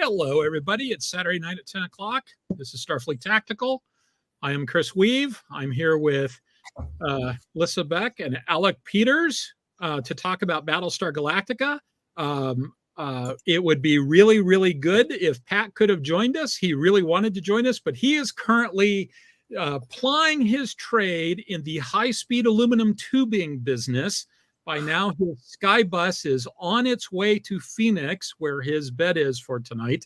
Hello, everybody. It's Saturday night at 10 o'clock. This is Starfleet Tactical. I am Chris Weuve. I'm here with Lyssa Beck and Alec Peters to talk about Battlestar Galactica. It would be really, really good if Pat could have joined us. He really wanted to join us, but he is currently plying his trade in the high-speed aluminum tubing business. By now, his sky bus is on its way to Phoenix, where his bed is for tonight.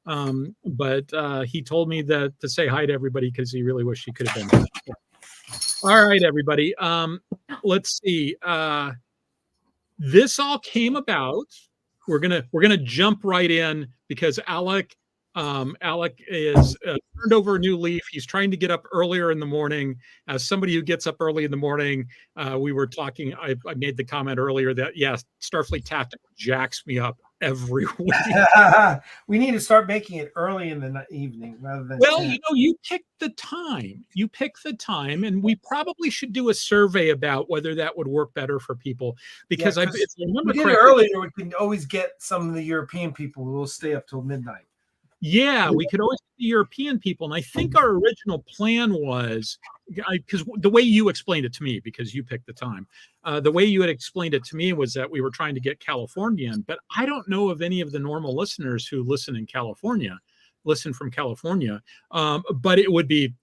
But he told me to say hi to everybody because he really wished he could have been here. All right, everybody. Let's see. This all came about. We're gonna jump right in because Alec is turned over a new leaf. He's trying to get up earlier in the morning. As somebody who gets up early in the morning, we were talking. I made the comment earlier that yes, Starfleet Tactical jacks me up every week. We need to start making it early in the evening rather than. Well, you pick the time. You pick the time, and we probably should do a survey about whether that would work better for people. Because if I remember correctly, earlier, we can always get some of the European people who will stay up till midnight. Yeah, we could always get the European people. And I think our original plan was, because the way you explained it to me, because you picked the time, the way you had explained it to me was that we were trying to get Californian, but I don't know of any of the normal listeners who listen from California. But it would be,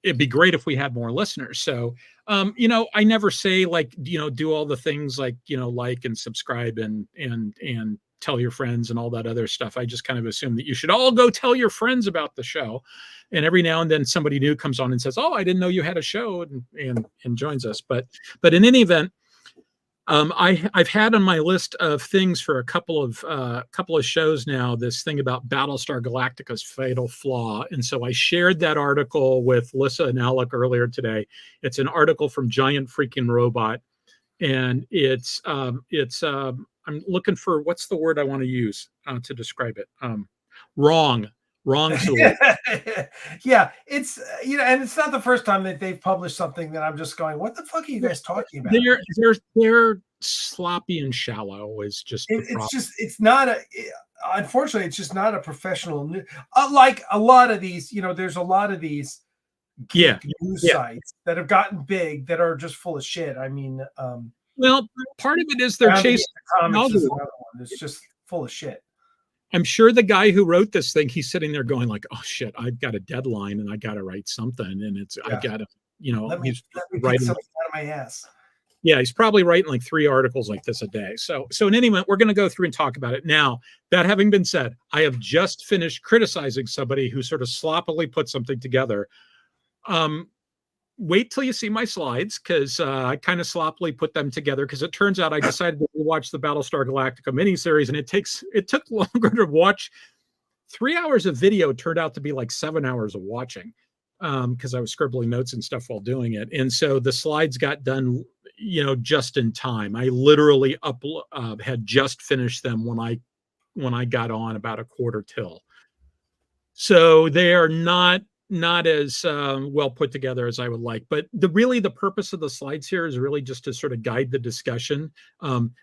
it'd be great if we had more listeners. So, I never say do all the things like and subscribe and tell your friends and all that other stuff. I just kind of assume that you should all go tell your friends about the show. And every now and then somebody new comes on and says, "Oh, I didn't know you had a show," and joins us. But in any event, I've had on my list of things for a couple of shows now, this thing about Battlestar Galactica's fatal flaw. And so I shared that article with Lyssa and Alec earlier today. It's an article from Giant Freaking Robot. And it's I'm looking for, what's the word I want to use to describe it? Wrong solution. Yeah, it's and it's not the first time that they've published something that I'm just going, what the fuck are you guys talking about? They're sloppy and shallow is just unfortunately it's just not a professional like a lot of these, there's a lot of these news sites that have gotten big that are just full of shit. I mean, well, part of it is they're chasing the it's just full of shit. I'm sure the guy who wrote this thing, he's sitting there going like, "Oh shit, I've got a deadline and I got to write something, and I got to, he's writing something out of my ass." Yeah, he's probably writing like 3 articles like this a day. So in any event, we're going to go through and talk about it. Now, that having been said, I have just finished criticizing somebody who sort of sloppily put something together. Wait till you see my slides, because I kind of sloppily put them together, because it turns out I decided to watch the Battlestar Galactica miniseries, and it took longer to watch. 3 hours of video turned out to be like 7 hours of watching, because I was scribbling notes and stuff while doing it. And so the slides got done, just in time. I literally had just finished them when I got on about a quarter till. So they are not as well put together as I would like, but the purpose of the slides here is really just to sort of guide the discussion.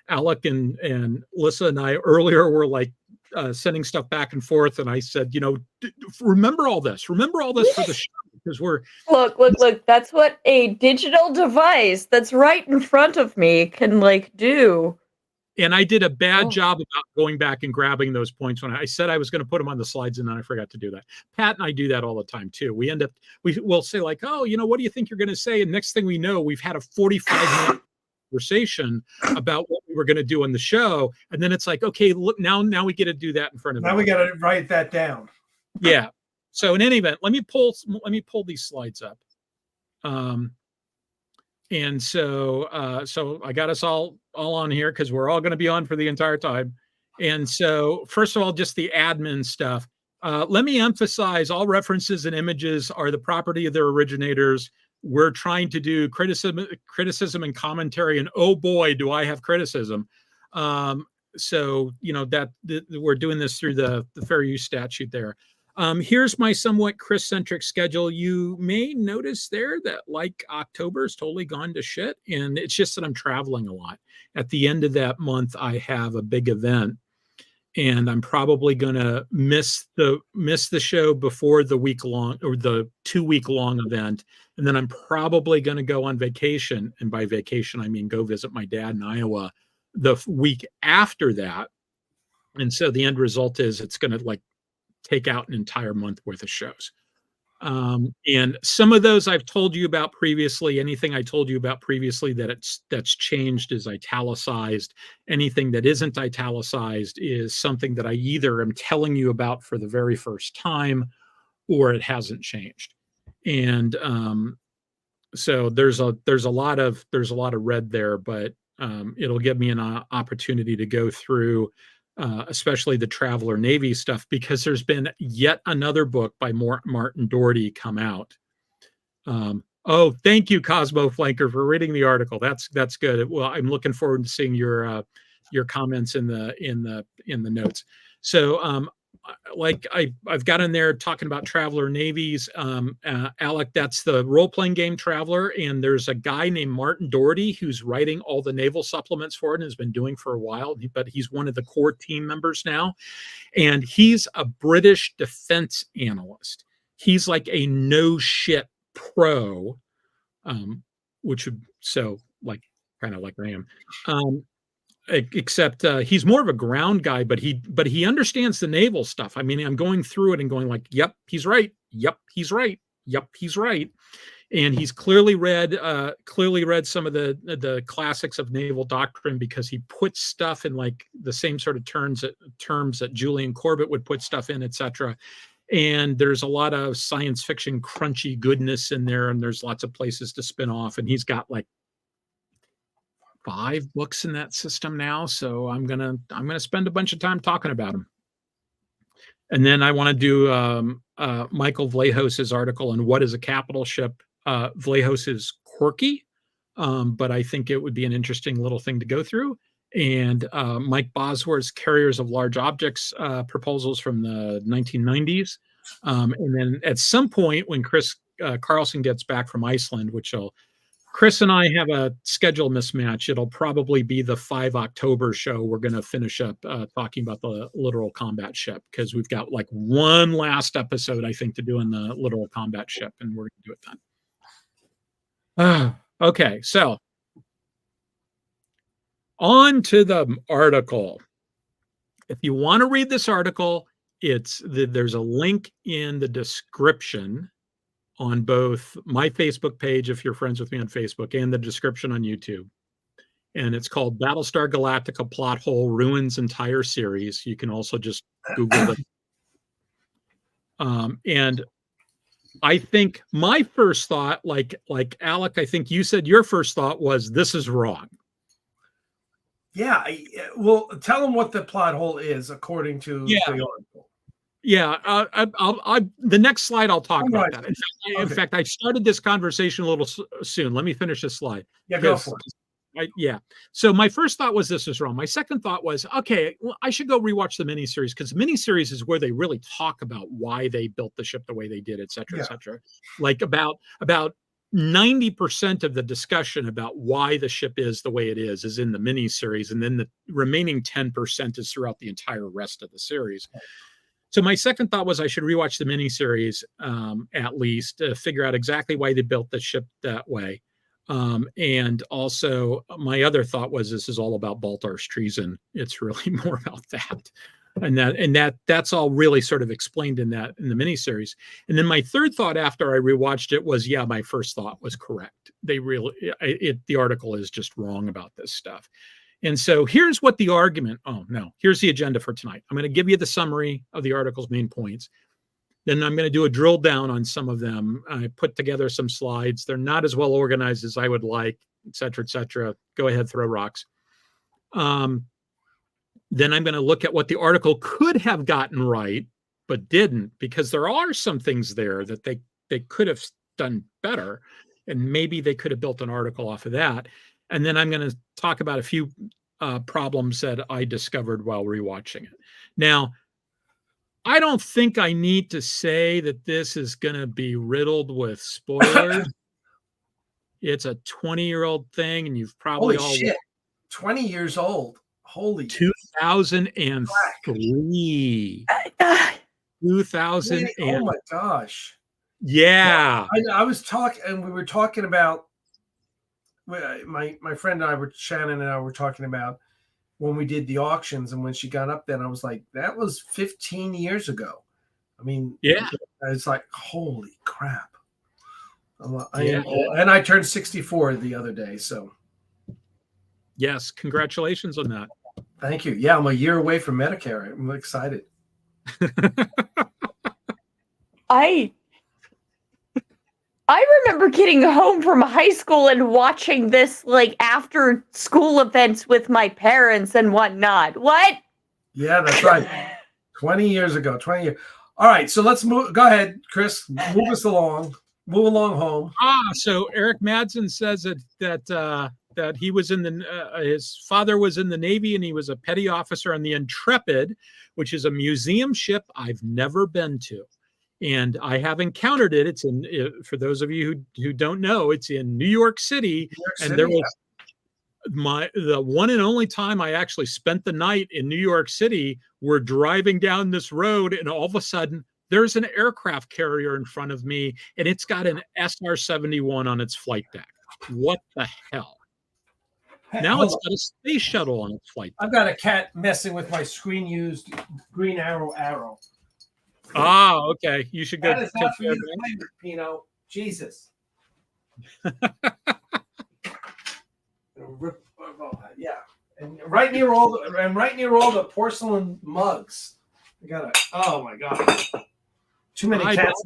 Alec and Lyssa and I earlier were like sending stuff back and forth, and I said, remember all this for the show, because we're look. That's what a digital device that's right in front of me can do. And I did a bad job about going back and grabbing those points when I said I was going to put them on the slides, and then I forgot to do that. Pat and I do that all the time too. We'll say like, "Oh, what do you think you're going to say?" And next thing we know, we've had a 45-minute conversation about what we were going to do on the show. And then it's like, okay, look, now we get to do that in front of Now we got to write that down. Yeah. So in any event, let me pull these slides up. And so I got us all on here because we're all going to be on for the entire time. And so first of all, just the admin stuff. Let me emphasize, all references and images are the property of their originators. We're trying to do criticism and commentary, and oh boy, do I have criticism. So we're doing this through the fair use statute there. Here's my somewhat Chris-centric schedule. You may notice there that October is totally gone to shit, and it's just that I'm traveling a lot. At the end of that month, I have a big event, and I'm probably going to miss the show before the week-long or the 2-week-long event. And then I'm probably going to go on vacation. And by vacation, I mean go visit my dad in Iowa the week after that. And so the end result is it's going to like take out an entire month worth of shows. And some of those I've told you about previously. Anything I told you about previously that's changed is italicized. Anything that isn't italicized is something that I either am telling you about for the very first time or it hasn't changed. And so there's a lot of red there, but it'll give me an opportunity to go through especially the Traveler Navy stuff, because there's been yet another book by Martin Doherty come out. Oh, thank you, Cosmo Flanker, for reading the article. That's good. Well, I'm looking forward to seeing your comments in the notes. So like I've got in there talking about Traveler Navies. Alec, that's the role-playing game Traveler, and there's a guy named Martin Doherty who's writing all the naval supplements for it and has been doing for a while, but he's one of the core team members now, and he's a British defense analyst. He's like a no shit pro, which would so like kind of like I am. Except he's more of a ground guy, but he understands the naval stuff. I mean, I'm going through it and going like, yep, he's right. Yep, he's right. Yep, he's right. And he's clearly read some of the classics of naval doctrine, because he puts stuff in like the same sort of terms that Julian Corbett would put stuff in, etc. And there's a lot of science fiction crunchy goodness in there, and there's lots of places to spin off. And he's got like 5 books in that system now, so I'm gonna spend a bunch of time talking about them. And then I want to do Michael Vlahos's article on what is a capital ship. Vlahos is quirky, but I think it would be an interesting little thing to go through. And Mike Bosworth's Carriers of Large Objects proposals from the 1990s. And then at some point when Chris Carlson gets back from Iceland, Chris and I have a schedule mismatch. It'll probably be the 5 October show. We're going to finish up talking about the littoral combat ship, because we've got like one last episode, I think, to do in the littoral combat ship, and we're going to do it then. Okay, so on to the article. If you want to read this article, there's a link in the description on both my Facebook page, if you're friends with me on Facebook, and the description on YouTube. And it's called Battlestar Galactica Plot Hole Ruins Entire Series. You can also just Google it. And I think my first thought, like Alec, I think you said your first thought was, this is wrong. Yeah. Well, tell them what the plot hole is according to the article. Yeah, the next slide I'll talk about that. In fact, I started this conversation a little soon. Let me finish this slide. Yeah, go for it. So my first thought was this is wrong. My second thought was, okay, well, I should go rewatch the miniseries, because the miniseries is where they really talk about why they built the ship the way they did, et cetera, et cetera. Like about 90% of the discussion about why the ship is the way it is in the miniseries, and then the remaining 10% is throughout the entire rest of the series. So my second thought was I should rewatch the miniseries at least to figure out exactly why they built the ship that way. And also my other thought was, this is all about Baltar's treason. It's really more about that. And that's all really sort of explained in the miniseries. And then my third thought after I rewatched it was, yeah, my first thought was correct. The article is just wrong about this stuff. And so here's what the argument, here's the agenda for tonight. I'm going to give you the summary of the article's main points. Then I'm going to do a drill down on some of them. I put together some slides. They're not as well organized as I would like, et cetera, et cetera. Go ahead, throw rocks. Then I'm going to look at what the article could have gotten right, but didn't, because there are some things there that they could have done better, and maybe they could have built an article off of that. And then I'm going to talk about a few problems that I discovered while rewatching it. Now, I don't think I need to say that this is going to be riddled with spoilers. It's a 20-year-old thing, and you've probably Holy shit. 20 years old. Holy 2003. 2000. Oh my gosh. Yeah. Well, I was talking, and we were talking about my friend and I were Shannon and I were talking about when we did the auctions, and when she got up there, and I was like, that was 15 years ago. I mean, yeah, it's like, holy crap. I am old, and I turned 64 the other day. So, yes, congratulations on that. Thank you. Yeah, I'm a year away from Medicare. I'm excited. I remember getting home from high school and watching this like after school events with my parents and whatnot. What? Yeah, that's right. 20 years ago. 20 years. All right, so let's move. Go ahead, Chris. Move us along. Move along home. So Eric Madsen says that he was in the his father was in the Navy and he was a petty officer on the Intrepid, which is a museum ship I've never been to. And I have encountered it. It's in, for those of you who don't know, it's in New York City. And there was the one and only time I actually spent the night in New York City. We're driving down this road, and all of a sudden, there's an aircraft carrier in front of me, and it's got an SR-71 on its flight deck. What the hell? Now it's got a space shuttle on its flight deck. I've got a cat messing with my screen-used green arrow. Oh, okay. You should go. That is not for you to play with, Pino. Jesus. Yeah, and right near all the porcelain mugs. I got oh my god, too many cats.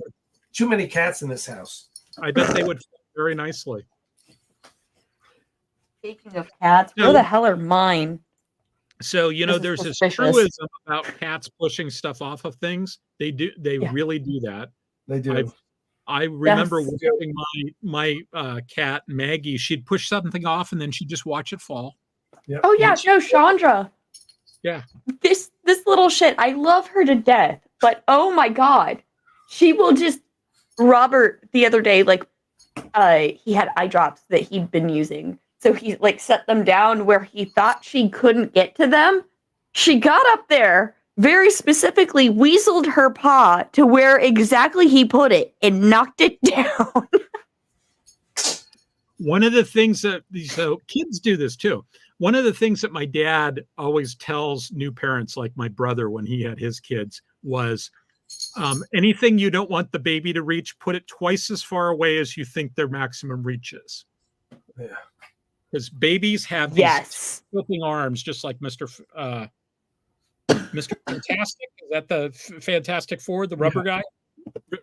Too many cats in this house. I bet they would fit very nicely. Speaking of cats, where the hell are mine? So, there's this truism about cats pushing stuff off of things. They do. They really do that. They do. I remember watching my cat, Maggie. She'd push something off and then she'd just watch it fall. Yep. Oh, yeah. No, Chandra. Yeah. This little shit. I love her to death. But, oh, my God. She will just... Robert, the other day, he had eye drops that he'd been using. So he set them down where he thought she couldn't get to them. She got up there, very specifically weaseled her paw to where exactly he put it and knocked it down. One of the things so kids do this too. One of the things that my dad always tells new parents, like my brother when he had his kids, was anything you don't want the baby to reach, put it twice as far away as you think their maximum reach is. Yeah. Because babies have these flipping arms, just like Mr. Fantastic. Is that the Fantastic Four, the rubber guy?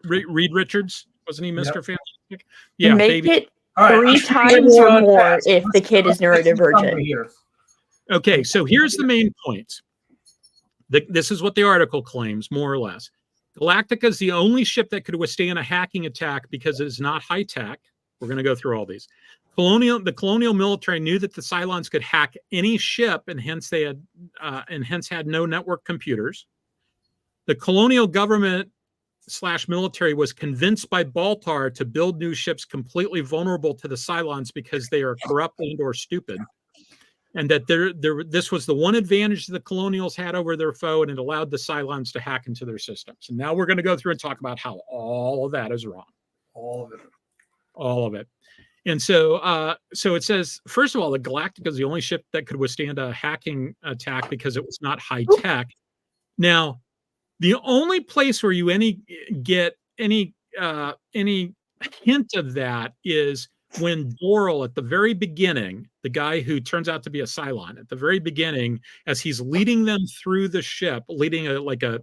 Reed Richards, wasn't he Mr. Fantastic? Yeah, make it 3 times or more if the kid is neurodivergent. Okay, so here's the main point. This is what the article claims, more or less. Galactica is the only ship that could withstand a hacking attack because it is not high tech. We're going to go through all these. The colonial military knew that the Cylons could hack any ship, and hence had no network computers. The colonial government / military was convinced by Baltar to build new ships completely vulnerable to the Cylons because they are corrupt or stupid, and that this was the one advantage the colonials had over their foe, and it allowed the Cylons to hack into their systems. And now we're going to go through and talk about how all of that is wrong. All of it. And so it says, first of all, the Galactica is the only ship that could withstand a hacking attack because it was not high tech. Now, the only place where you get any hint of that is when Doyle, at the very beginning, the guy who turns out to be a Cylon, at the very beginning, as he's leading them through the ship,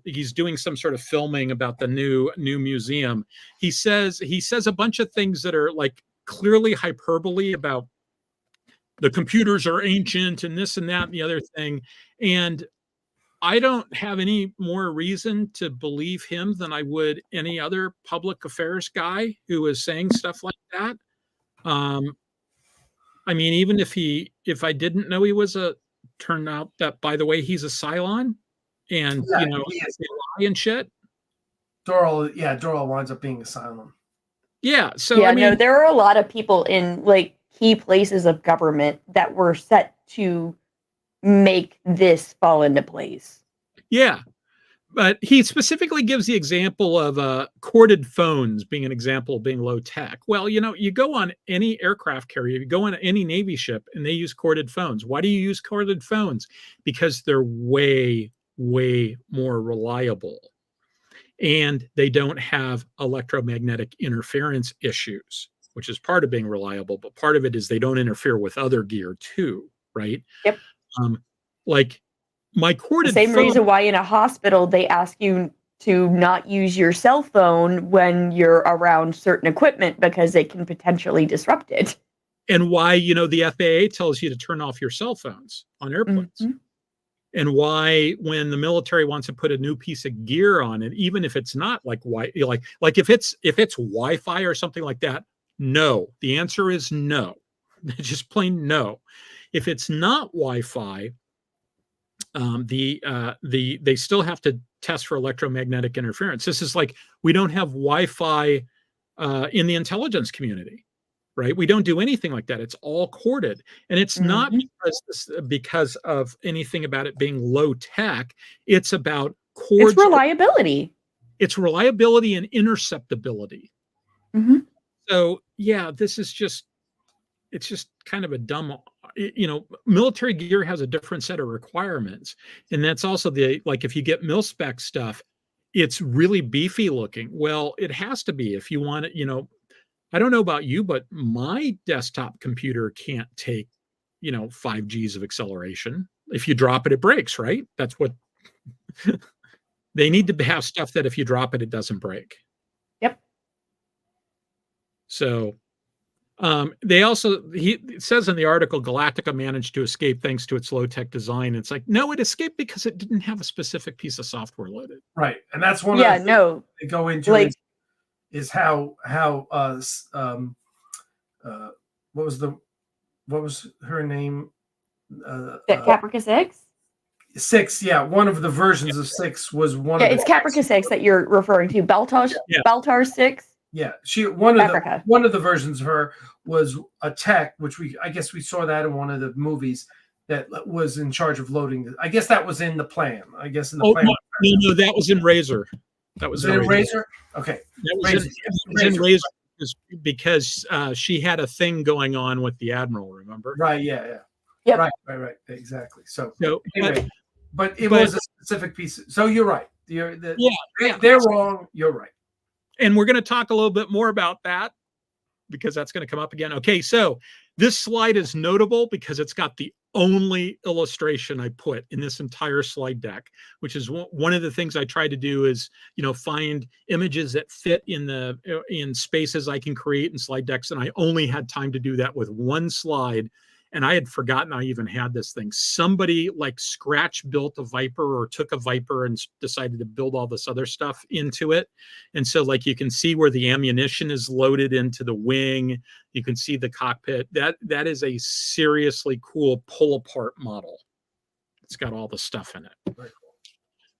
he's doing some sort of filming about the new museum. He says a bunch of things that are clearly hyperbole about the computers are ancient and this and that and the other thing. And I don't have any more reason to believe him than I would any other public affairs guy who is saying stuff like that. I mean, even if I didn't know he was turned out that, by the way, he's a Cylon and, they lie and shit. Doyle winds up being a Cylon. Yeah. So, I mean, there are a lot of people in key places of government that were set to make this fall into place. Yeah. But he specifically gives the example of corded phones being an example of being low tech. Well, you go on any aircraft carrier, you go on any Navy ship, and they use corded phones. Why do you use corded phones? Because they're way, way more reliable. And they don't have electromagnetic interference issues, which is part of being reliable. But part of it is they don't interfere with other gear too, right? Yep. Like my corded phone. Same phone, reason why in a hospital they ask you to not use your cell phone when you're around certain equipment because it can potentially disrupt it. And why, the FAA tells you to turn off your cell phones on airplanes. Mm-hmm. And why, when the military wants to put a new piece of gear on it, even if it's not like if it's Wi-Fi or something like that, no. The answer is no. Just plain no. If it's not Wi-Fi, they still have to test for electromagnetic interference. This is like we don't have Wi-Fi in the intelligence community. Right? We don't do anything like that. It's all corded. And it's not because of anything about it being low tech. It's about cords. It's reliability. It's reliability and interceptability. Mm-hmm. So yeah, it's just kind of a dumb, military gear has a different set of requirements. And that's also if you get mil-spec stuff, it's really beefy looking. Well, it has to be if you want it, I don't know about you, but my desktop computer can't take, 5 Gs of acceleration. If you drop it, it breaks, right? That's what they need to have stuff that if you drop it, it doesn't break. Yep. So it says in the article, Galactica managed to escape thanks to its low-tech design. It's like, no, it escaped because it didn't have a specific piece of software loaded. Right. And that's one of the things they go into is how what was her name? Caprica 6? 6, yeah. One of the versions of 6 was one of it's Caprica 6 that you're referring to. Baltar 6? Yeah. One of the versions of her was a tech, which I guess we saw that in one of the movies that was in charge of loading. I guess that was in the plan. Plan. No, that was in Razor. That was in Razor? Okay. That was in Razor because she had a thing going on with the Admiral, remember? Right, yeah. Yep. Right. Exactly. So anyway, but it was a specific piece. So you're right. They're wrong. You're right. And we're going to talk a little bit more about that because that's going to come up again. Okay, so this slide is notable because it's got the only illustration I put in this entire slide deck, which is one of the things I try to do is, find images that fit in spaces I can create in slide decks. And I only had time to do that with one slide. And I had forgotten I even had this thing. Somebody scratch built a Viper or took a Viper and decided to build all this other stuff into it. And so you can see where the ammunition is loaded into the wing. You can see the cockpit. That is a seriously cool pull apart model. It's got all the stuff in it.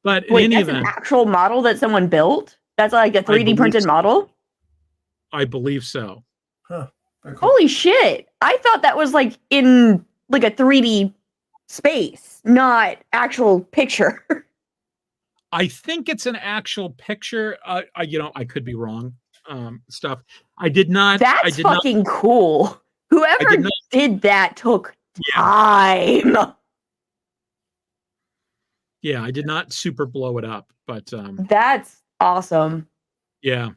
But in any event, an actual model that someone built? That's like a 3D printed model? I believe so. Huh. Cool. Holy shit. I thought that was in a 3D space, not actual picture. I think it's an actual picture. I could be wrong. Stuff. I did not. That's fucking cool. Whoever did that took time. Yeah, I did not super blow it up, but that's awesome. Yeah.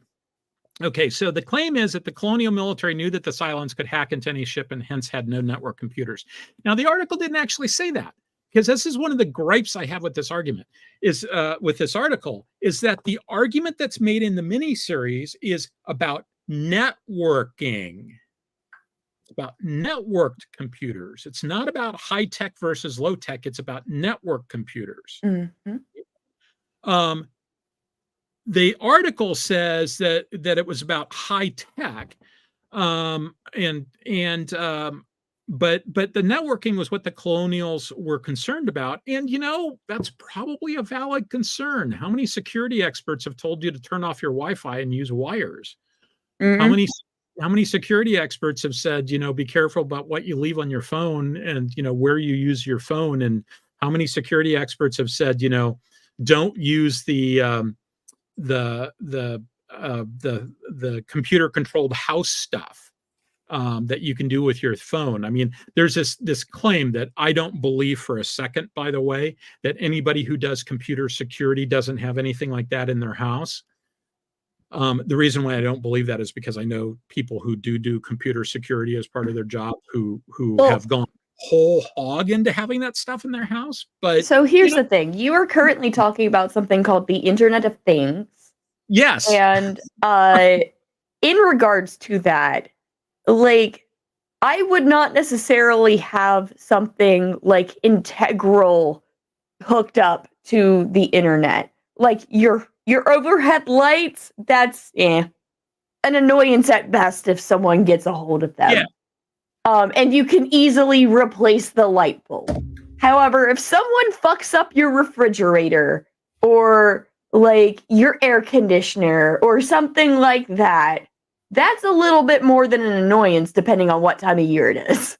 Okay, so the claim is that the colonial military knew that the Cylons could hack into any ship and hence had no network computers. Now, the article didn't actually say that because this is one of the gripes I have with this argument with this article is that the argument that's made in the miniseries is about networking. It's about networked computers. It's not about high tech versus low tech. It's about network computers. Mm-hmm. The article says that it was about high tech, but the networking was what the colonials were concerned about, and that's probably a valid concern. How many security experts have told you to turn off your Wi-Fi and use wires? Mm-hmm. How many how many security experts have said, be careful about what you leave on your phone and, where you use your phone? And how many security experts have said, don't use the computer controlled house stuff that you can do with your phone. I mean, there's this claim that I don't believe for a second, by the way, that anybody who does computer security doesn't have anything like that in their house. The reason why I don't believe that is because I know people who do computer security as part of their job who have gone whole hog into having that stuff in their house. But so here's the thing. You are currently talking about something called the Internet of Things. Yes. And in regards to that, like, I would not necessarily have something like integral hooked up to the internet. Like your overhead lights, that's an annoyance at best if someone gets a hold of them. Yeah. And you can easily replace the light bulb. However, if someone fucks up your refrigerator or like your air conditioner or something like that, that's a little bit more than an annoyance depending on what time of year it is.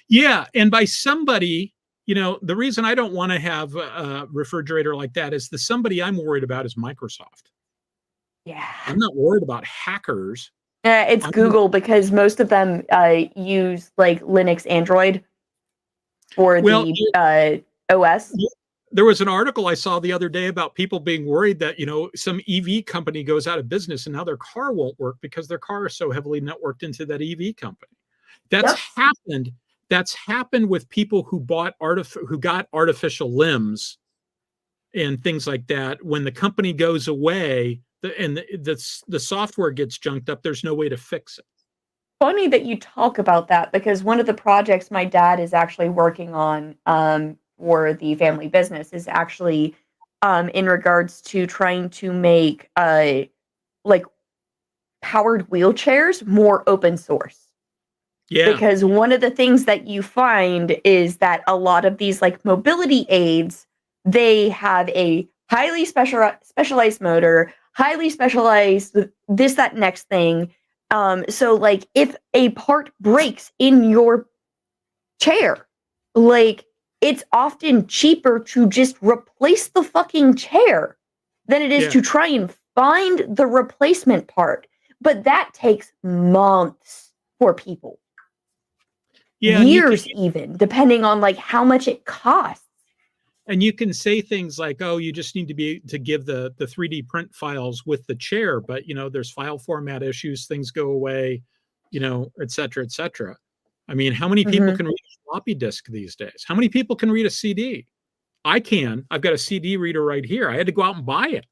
Yeah. And by somebody, the reason I don't want to have a refrigerator like that is the somebody I'm worried about is Microsoft. Yeah. I'm not worried about hackers. It's Google because most of them use like Linux, Android for the OS. There was an article I saw the other day about people being worried that, some EV company goes out of business and now their car won't work because their car is so heavily networked into that EV company. That's happened. That's happened with people who got artificial limbs and things like that. When the company goes away and the software gets junked up, there's no way to fix it. Funny that you talk about that because one of the projects my dad is actually working on for the family business is actually in regards to trying to make like powered wheelchairs more open source. Yeah. Because one of the things that you find is that a lot of these like mobility aids, they have a highly specialized motor, highly specialized this, that, next thing. So like if a part breaks in your chair, like it's often cheaper to just replace the fucking chair than it is to try and find the replacement part. But that takes months for people. Yeah, years even, depending on like how much it costs. And you can say things like, oh, you just need to give the 3D print files with the chair, but there's file format issues, things go away, et cetera, et cetera. I mean, how many people can read a floppy disk these days? How many people can read a CD? I can. I've got a CD reader right here. I had to go out and buy it.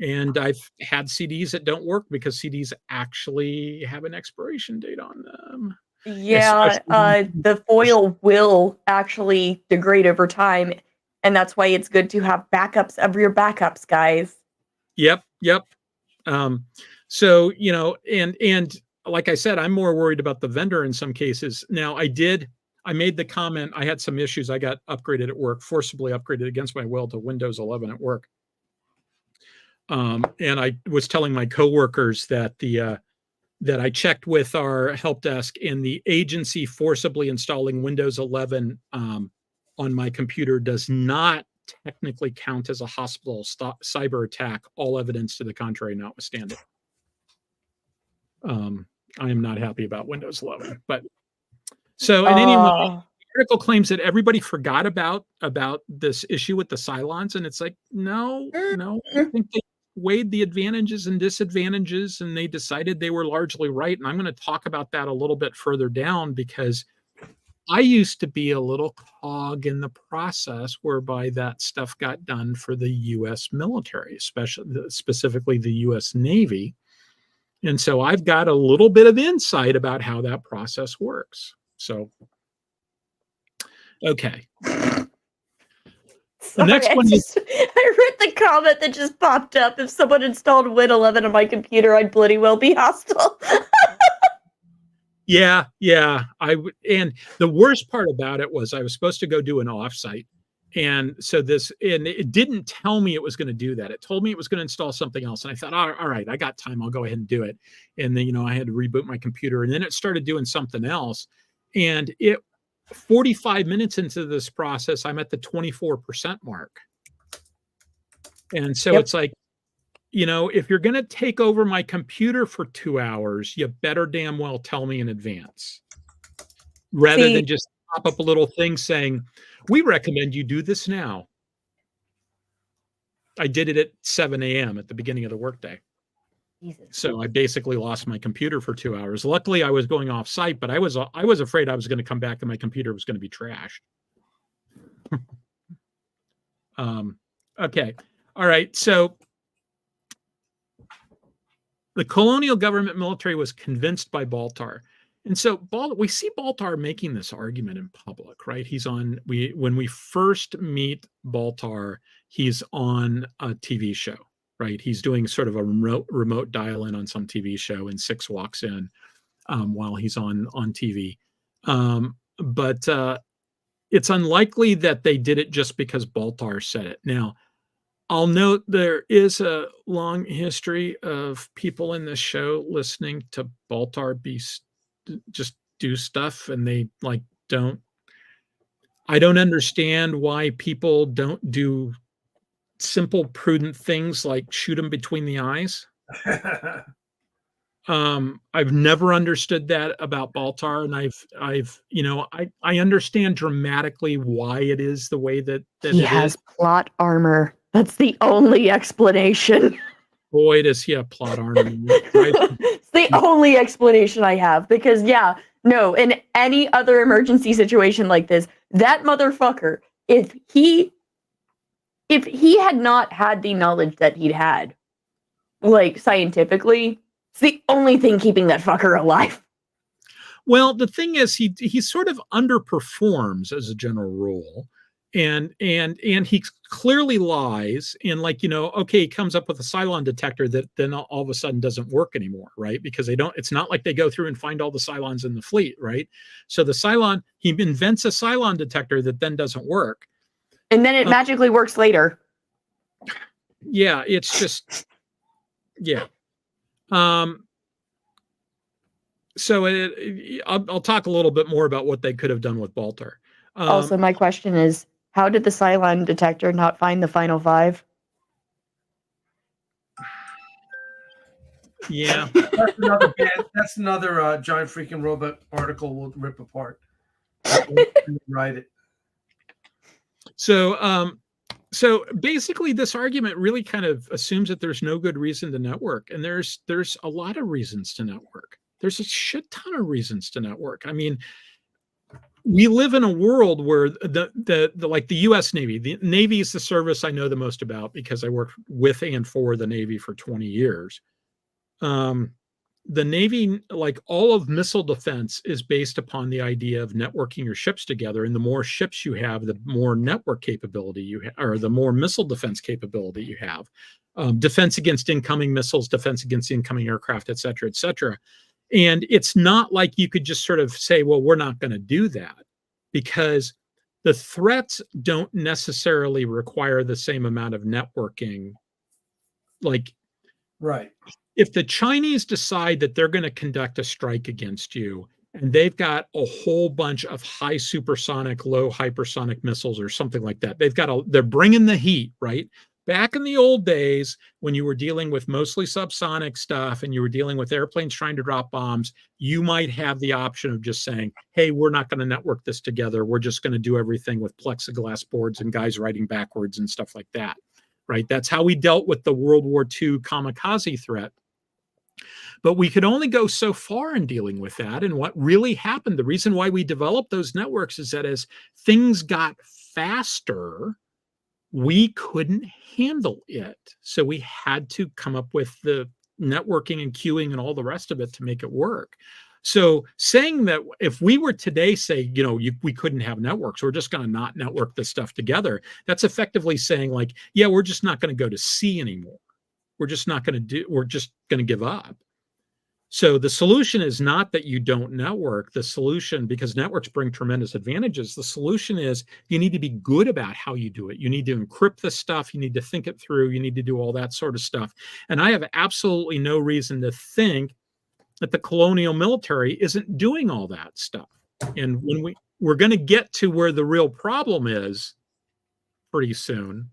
And I've had CDs that don't work because CDs actually have an expiration date on them. Yeah, the foil will actually degrade over time. And that's why it's good to have backups of your backups, guys. Yep. So, and like I said, I'm more worried about the vendor in some cases. Now, I made the comment, I had some issues. I got upgraded at work, forcibly upgraded against my will to Windows 11 at work. And I was telling my coworkers that that I checked with our help desk, and the agency forcibly installing Windows 11 on my computer does not technically count as a hospital cyber attack, all evidence to the contrary notwithstanding. I am not happy about Windows 11. But so in any way, the article claims that everybody forgot about this issue with the Cylons, and it's like, no, I think they weighed the advantages and disadvantages, and they decided they were largely right. And I'm going to talk about that a little bit further down, because I used to be a little cog in the process whereby that stuff got done for the U.S. military, specifically the U.S. Navy. And so I've got a little bit of insight about how that process works. So, okay. Sorry, the next one I read the comment that just popped up. If someone installed Win 11 on my computer, I'd bloody well be hostile. Yeah. And the worst part about it was I was supposed to go do an offsite, And so and it didn't tell me it was going to do that. It told me it was going to install something else. And I thought, all right, I got time. I'll go ahead and do it. And then, I had to reboot my computer, and then it started doing something else. And 45 minutes into this process, I'm at the 24% mark. And so It's like, if you're going to take over my computer for 2 hours, you better damn well tell me in advance, rather than just pop up a little thing saying, we recommend you do this now. I did it at 7 a.m. at the beginning of the workday. Jesus. So I basically lost my computer for 2 hours. Luckily, I was going off site, but I was afraid I was going to come back and my computer was going to be trashed. Okay. All right. So the colonial government military was convinced by Baltar. And so we see Baltar making this argument in public, right? When we first meet Baltar, he's on a TV show, right? He's doing sort of a remote dial-in on some TV show, and Six walks in while he's on TV. But it's unlikely that they did it just because Baltar said it. Now, I'll note there is a long history of people in this show listening to Baltar just do stuff, and they I don't understand why people don't do simple, prudent things like shoot them between the eyes. I've never understood that about Baltar, and I understand dramatically why it is the way that he has plot armor. That's the only explanation. Boy, does he have plot armor. It's the only explanation I have, because in any other emergency situation like this, that motherfucker, if he had not had the knowledge that he'd had, scientifically, it's the only thing keeping that fucker alive. Well, the thing is, he sort of underperforms as a general rule. And he clearly lies, and okay, he comes up with a Cylon detector that then all of a sudden doesn't work anymore, right? Because it's not like they go through and find all the Cylons in the fleet, right? So he invents a Cylon detector that then doesn't work. And then it magically works later. Yeah, it's just, yeah. So I'll talk a little bit more about what they could have done with Baltar. Also, my question is, how did the Cylon detector not find the final five? Yeah. That's another giant freaking robot article we'll rip apart. Write it. So basically, this argument really kind of assumes that there's no good reason to network, and there's a lot of reasons to network. There's a shit ton of reasons to network. I mean, we live in a world where the US Navy, the Navy is the service I know the most about because I worked with and for the Navy for 20 years. The Navy, like all of missile defense, is based upon the idea of networking your ships together. And the more ships you have, the more network capability you have, or the more missile defense capability you have. Defense against incoming missiles, defense against incoming aircraft, et cetera, et cetera. And it's not like you could just sort of say, well, we're not going to do that, because the threats don't necessarily require the same amount of networking. Like, right. If the Chinese decide that they're going to conduct a strike against you, and they've got a whole bunch of high supersonic, low hypersonic missiles or something like that, they're bringing the heat, right? Back in the old days, when you were dealing with mostly subsonic stuff and you were dealing with airplanes trying to drop bombs, you might have the option of just saying, hey, we're not going to network this together. We're just going to do everything with plexiglass boards and guys riding backwards and stuff like that, right? That's how we dealt with the World War II kamikaze threat. But we could only go so far in dealing with that. And what really happened, the reason why we developed those networks, is that as things got faster, we couldn't handle it. So we had to come up with the networking and queuing and all the rest of it to make it work. So saying that if we were today say, we couldn't have networks, we're just going to not network this stuff together, that's effectively saying like, yeah, we're just not going to go to sea anymore. We're just going to give up. So the solution is not that you don't network. The solution, because networks bring tremendous advantages, the solution is you need to be good about how you do it. You need to encrypt the stuff. You need to think it through. You need to do all that sort of stuff. And I have absolutely no reason to think that the colonial military isn't doing all that stuff. And when we're going to get to where the real problem is pretty soon.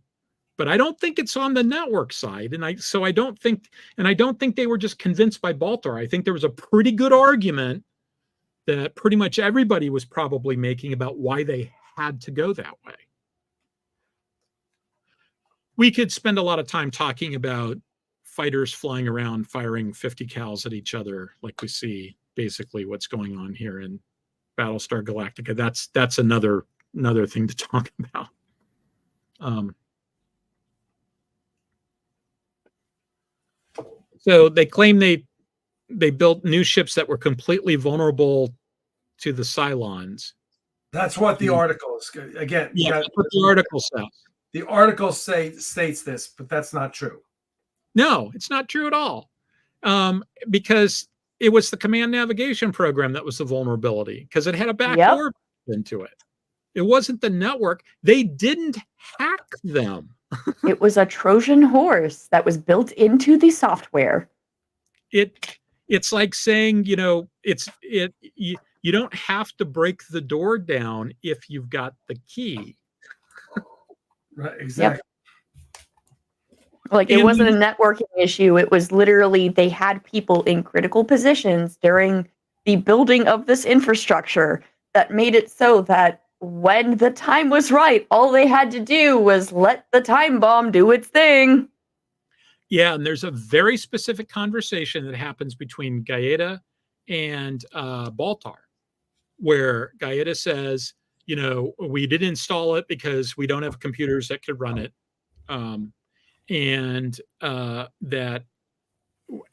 But I don't think it's on the network side. And I don't think they were just convinced by Baltar. I think there was a pretty good argument that pretty much everybody was probably making about why they had to go that way. We could spend a lot of time talking about fighters flying around firing 50 cals at each other, like we see basically what's going on here in Battlestar Galactica. That's another thing to talk about. So they claim they built new ships that were completely vulnerable to the Cylons. That's what the article is. Again, yeah, that's what the article says. The article states this, but that's not true. No, it's not true at all. Because it was the command navigation program that was the vulnerability, because it had a backdoor into it. It wasn't the network. They didn't hack them. It was a Trojan horse that was built into the software. It's like saying, you don't have to break the door down if you've got the key. Right, exactly. Yep. Like it wasn't a networking issue. It was literally they had people in critical positions during the building of this infrastructure that made it so that when the time was right, all they had to do was let the time bomb do its thing. Yeah, and there's a very specific conversation that happens between Gaeta and Baltar, where Gaeta says, we didn't install it because we don't have computers that could run it. And that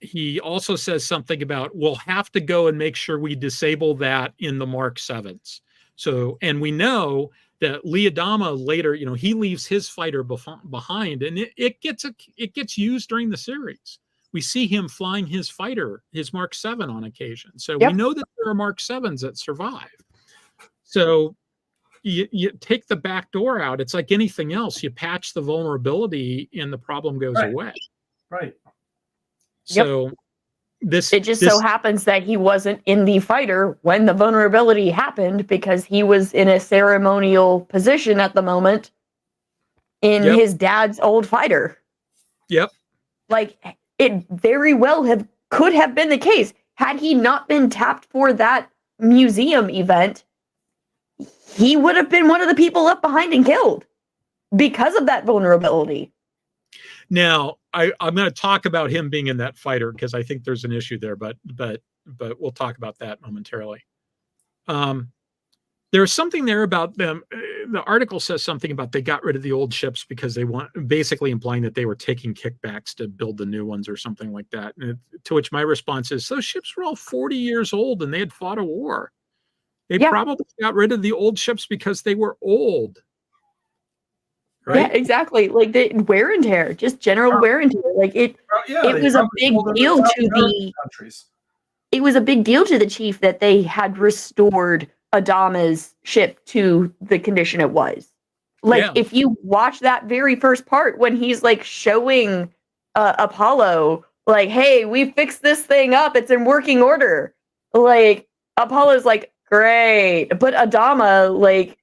he also says something about, we'll have to go and make sure we disable that in the Mark 7s. So, and we know that Leodama later, he leaves his fighter behind, and it gets used during the series. We see him flying his fighter, his Mark 7 on occasion. So we know that there are Mark 7s that survive. So you take the back door out. It's like anything else. You patch the vulnerability and the problem goes away. Right. So it just so happens that he wasn't in the fighter when the vulnerability happened, because he was in a ceremonial position at the moment in his dad's old fighter. Yep. Like it very well could have been the case had he not been tapped for that museum event. He would have been one of the people left behind and killed because of that vulnerability. Now, I'm going to talk about him being in that fighter because I think there's an issue there, but we'll talk about that momentarily. There's something there about them. The article says something about they got rid of the old ships because they basically implying that they were taking kickbacks to build the new ones or something like that. To which my response is, those ships were all 40 years old and they had fought a war. They probably got rid of the old ships because they were old. Right? Yeah, exactly. Like the wear and tear, just general wear and tear. Like it was a big deal to the countries. It was a big deal to the chief that they had restored Adama's ship to the condition it was. Like if you watch that very first part when he's like showing Apollo, like, hey, we fixed this thing up. It's in working order. Like Apollo's like, great. But Adama, like,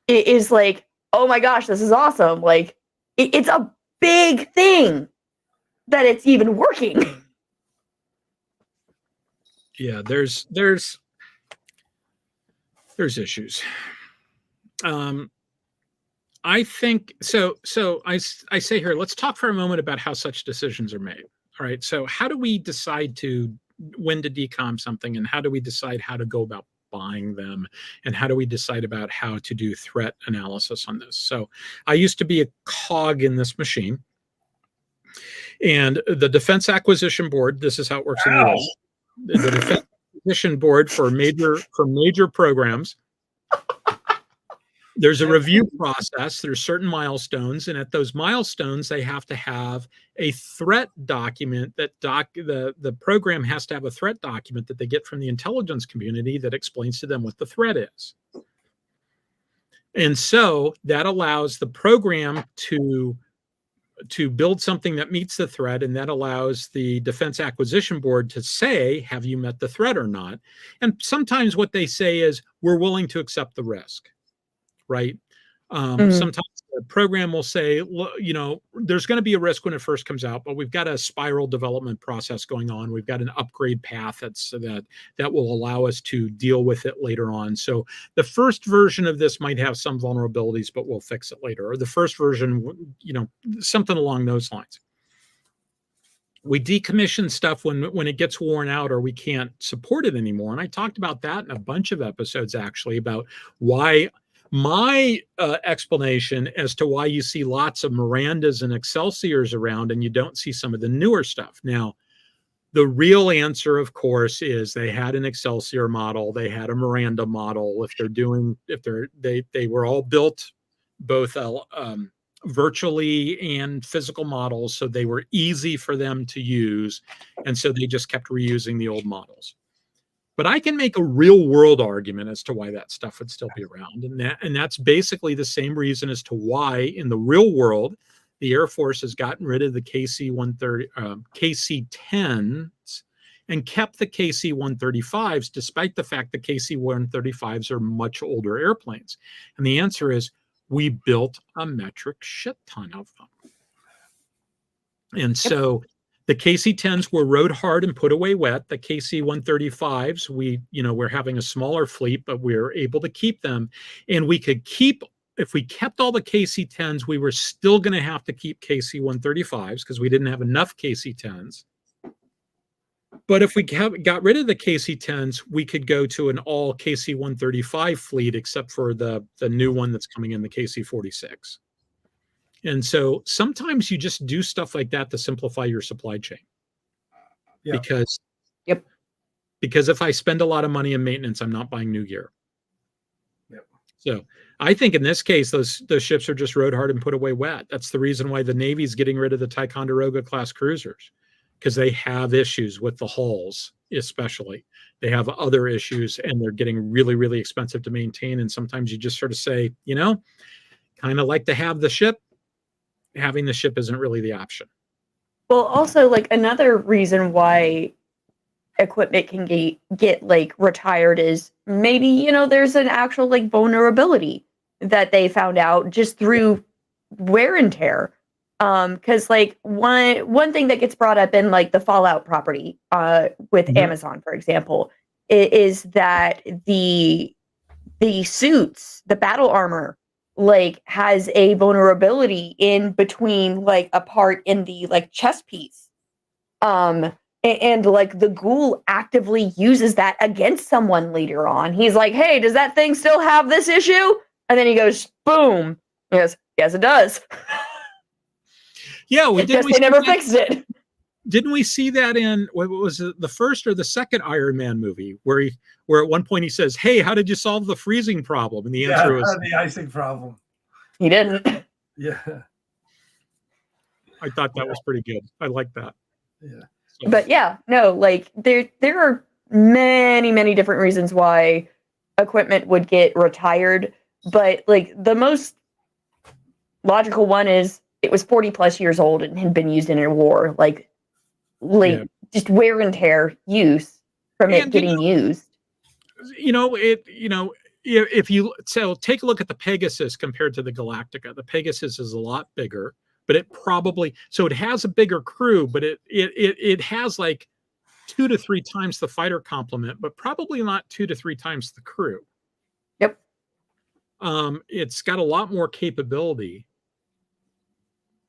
it is like, oh my gosh, this is awesome. Like, it's a big thing that it's even working. Yeah, there's issues. I think so. I say here, let's talk for a moment about how such decisions are made. All right. So how do we decide when to decom something, and how do we decide how to go about buying them, and how do we decide about how to do threat analysis on this? So I used to be a cog in this machine, and the Defense Acquisition Board, this is how it works in the US. The Defense Acquisition Board for major programs There's a review process. There's certain milestones, and at those milestones, they have to have a threat document that the program has to have a threat document that they get from the intelligence community that explains to them what the threat is. And so that allows the program to build something that meets the threat, and that allows the Defense Acquisition Board to say, have you met the threat or not? And sometimes what they say is, we're willing to accept the risk, right? Sometimes the program will say, you know, there's going to be a risk when it first comes out, but we've got a spiral development process going on. We've got an upgrade path that will allow us to deal with it later on. So the first version of this might have some vulnerabilities, but we'll fix it later. Or the first version, you know, something along those lines. We decommission stuff when it gets worn out or we can't support it anymore. And I talked about that in a bunch of episodes, actually, about why my explanation as to why you see lots of Mirandas and Excelsiors around and you don't see some of the newer stuff. Now, the real answer, of course, is they had an Excelsior model, they had a Miranda model. They were all built both virtually and physical models, so they were easy for them to use, and so they just kept reusing the old models. But I can make a real world argument as to why that stuff would still be around. And that's basically the same reason as to why in the real world, the Air Force has gotten rid of the KC-10s and kept the KC-135s, despite the fact the KC-135s are much older airplanes. And the answer is, we built a metric shit ton of them. And so the KC-10s were rode hard and put away wet. The KC-135s, we're having a smaller fleet, but we're able to keep them. And we could keep, if we kept all the KC-10s, we were still going to have to keep KC-135s because we didn't have enough KC-10s. But if we got rid of the KC-10s, we could go to an all KC-135 fleet, except for the new one that's coming in, the KC-46. And so sometimes you just do stuff like that to simplify your supply chain. Yeah. Because if I spend a lot of money in maintenance, I'm not buying new gear. Yep. So I think in this case, those ships are just rode hard and put away wet. That's the reason why the Navy's getting rid of the Ticonderoga class cruisers, because they have issues with the hulls, especially. They have other issues, and they're getting really, really expensive to maintain. And sometimes you just sort of say, you know, kind of like to have the ship. Having the ship isn't really the option. Well, also, like, another reason why equipment can get like retired is maybe, you know, there's an actual like vulnerability that they found out just through wear and tear. Because like one thing that gets brought up in like the Fallout property with Amazon, for example, is that the suits, the battle armor, like has a vulnerability in between like a part in the like chest piece. And like the ghoul actively uses that against someone later on. He's like, hey, does that thing still have this issue? And then he goes, boom. He goes, yes, it does. Yeah, they never fixed it. Didn't we see that in, what was it, the first or the second Iron Man movie, where at one point he says, hey, how did you solve the freezing problem? And the answer was the icing problem. He didn't. Yeah. I thought that was pretty good. I like that. Yeah. So. But yeah, no, like there are many, many different reasons why equipment would get retired. But like the most logical one is it was 40 plus years old and had been used in a war. Like just wear and tear use from it getting used. If you take a look at the Pegasus compared to the Galactica, the Pegasus is a lot bigger, but it has a bigger crew, but it has like 2 to 3 times the fighter complement, but probably not 2 to 3 times the crew. Yep. It's got a lot more capability.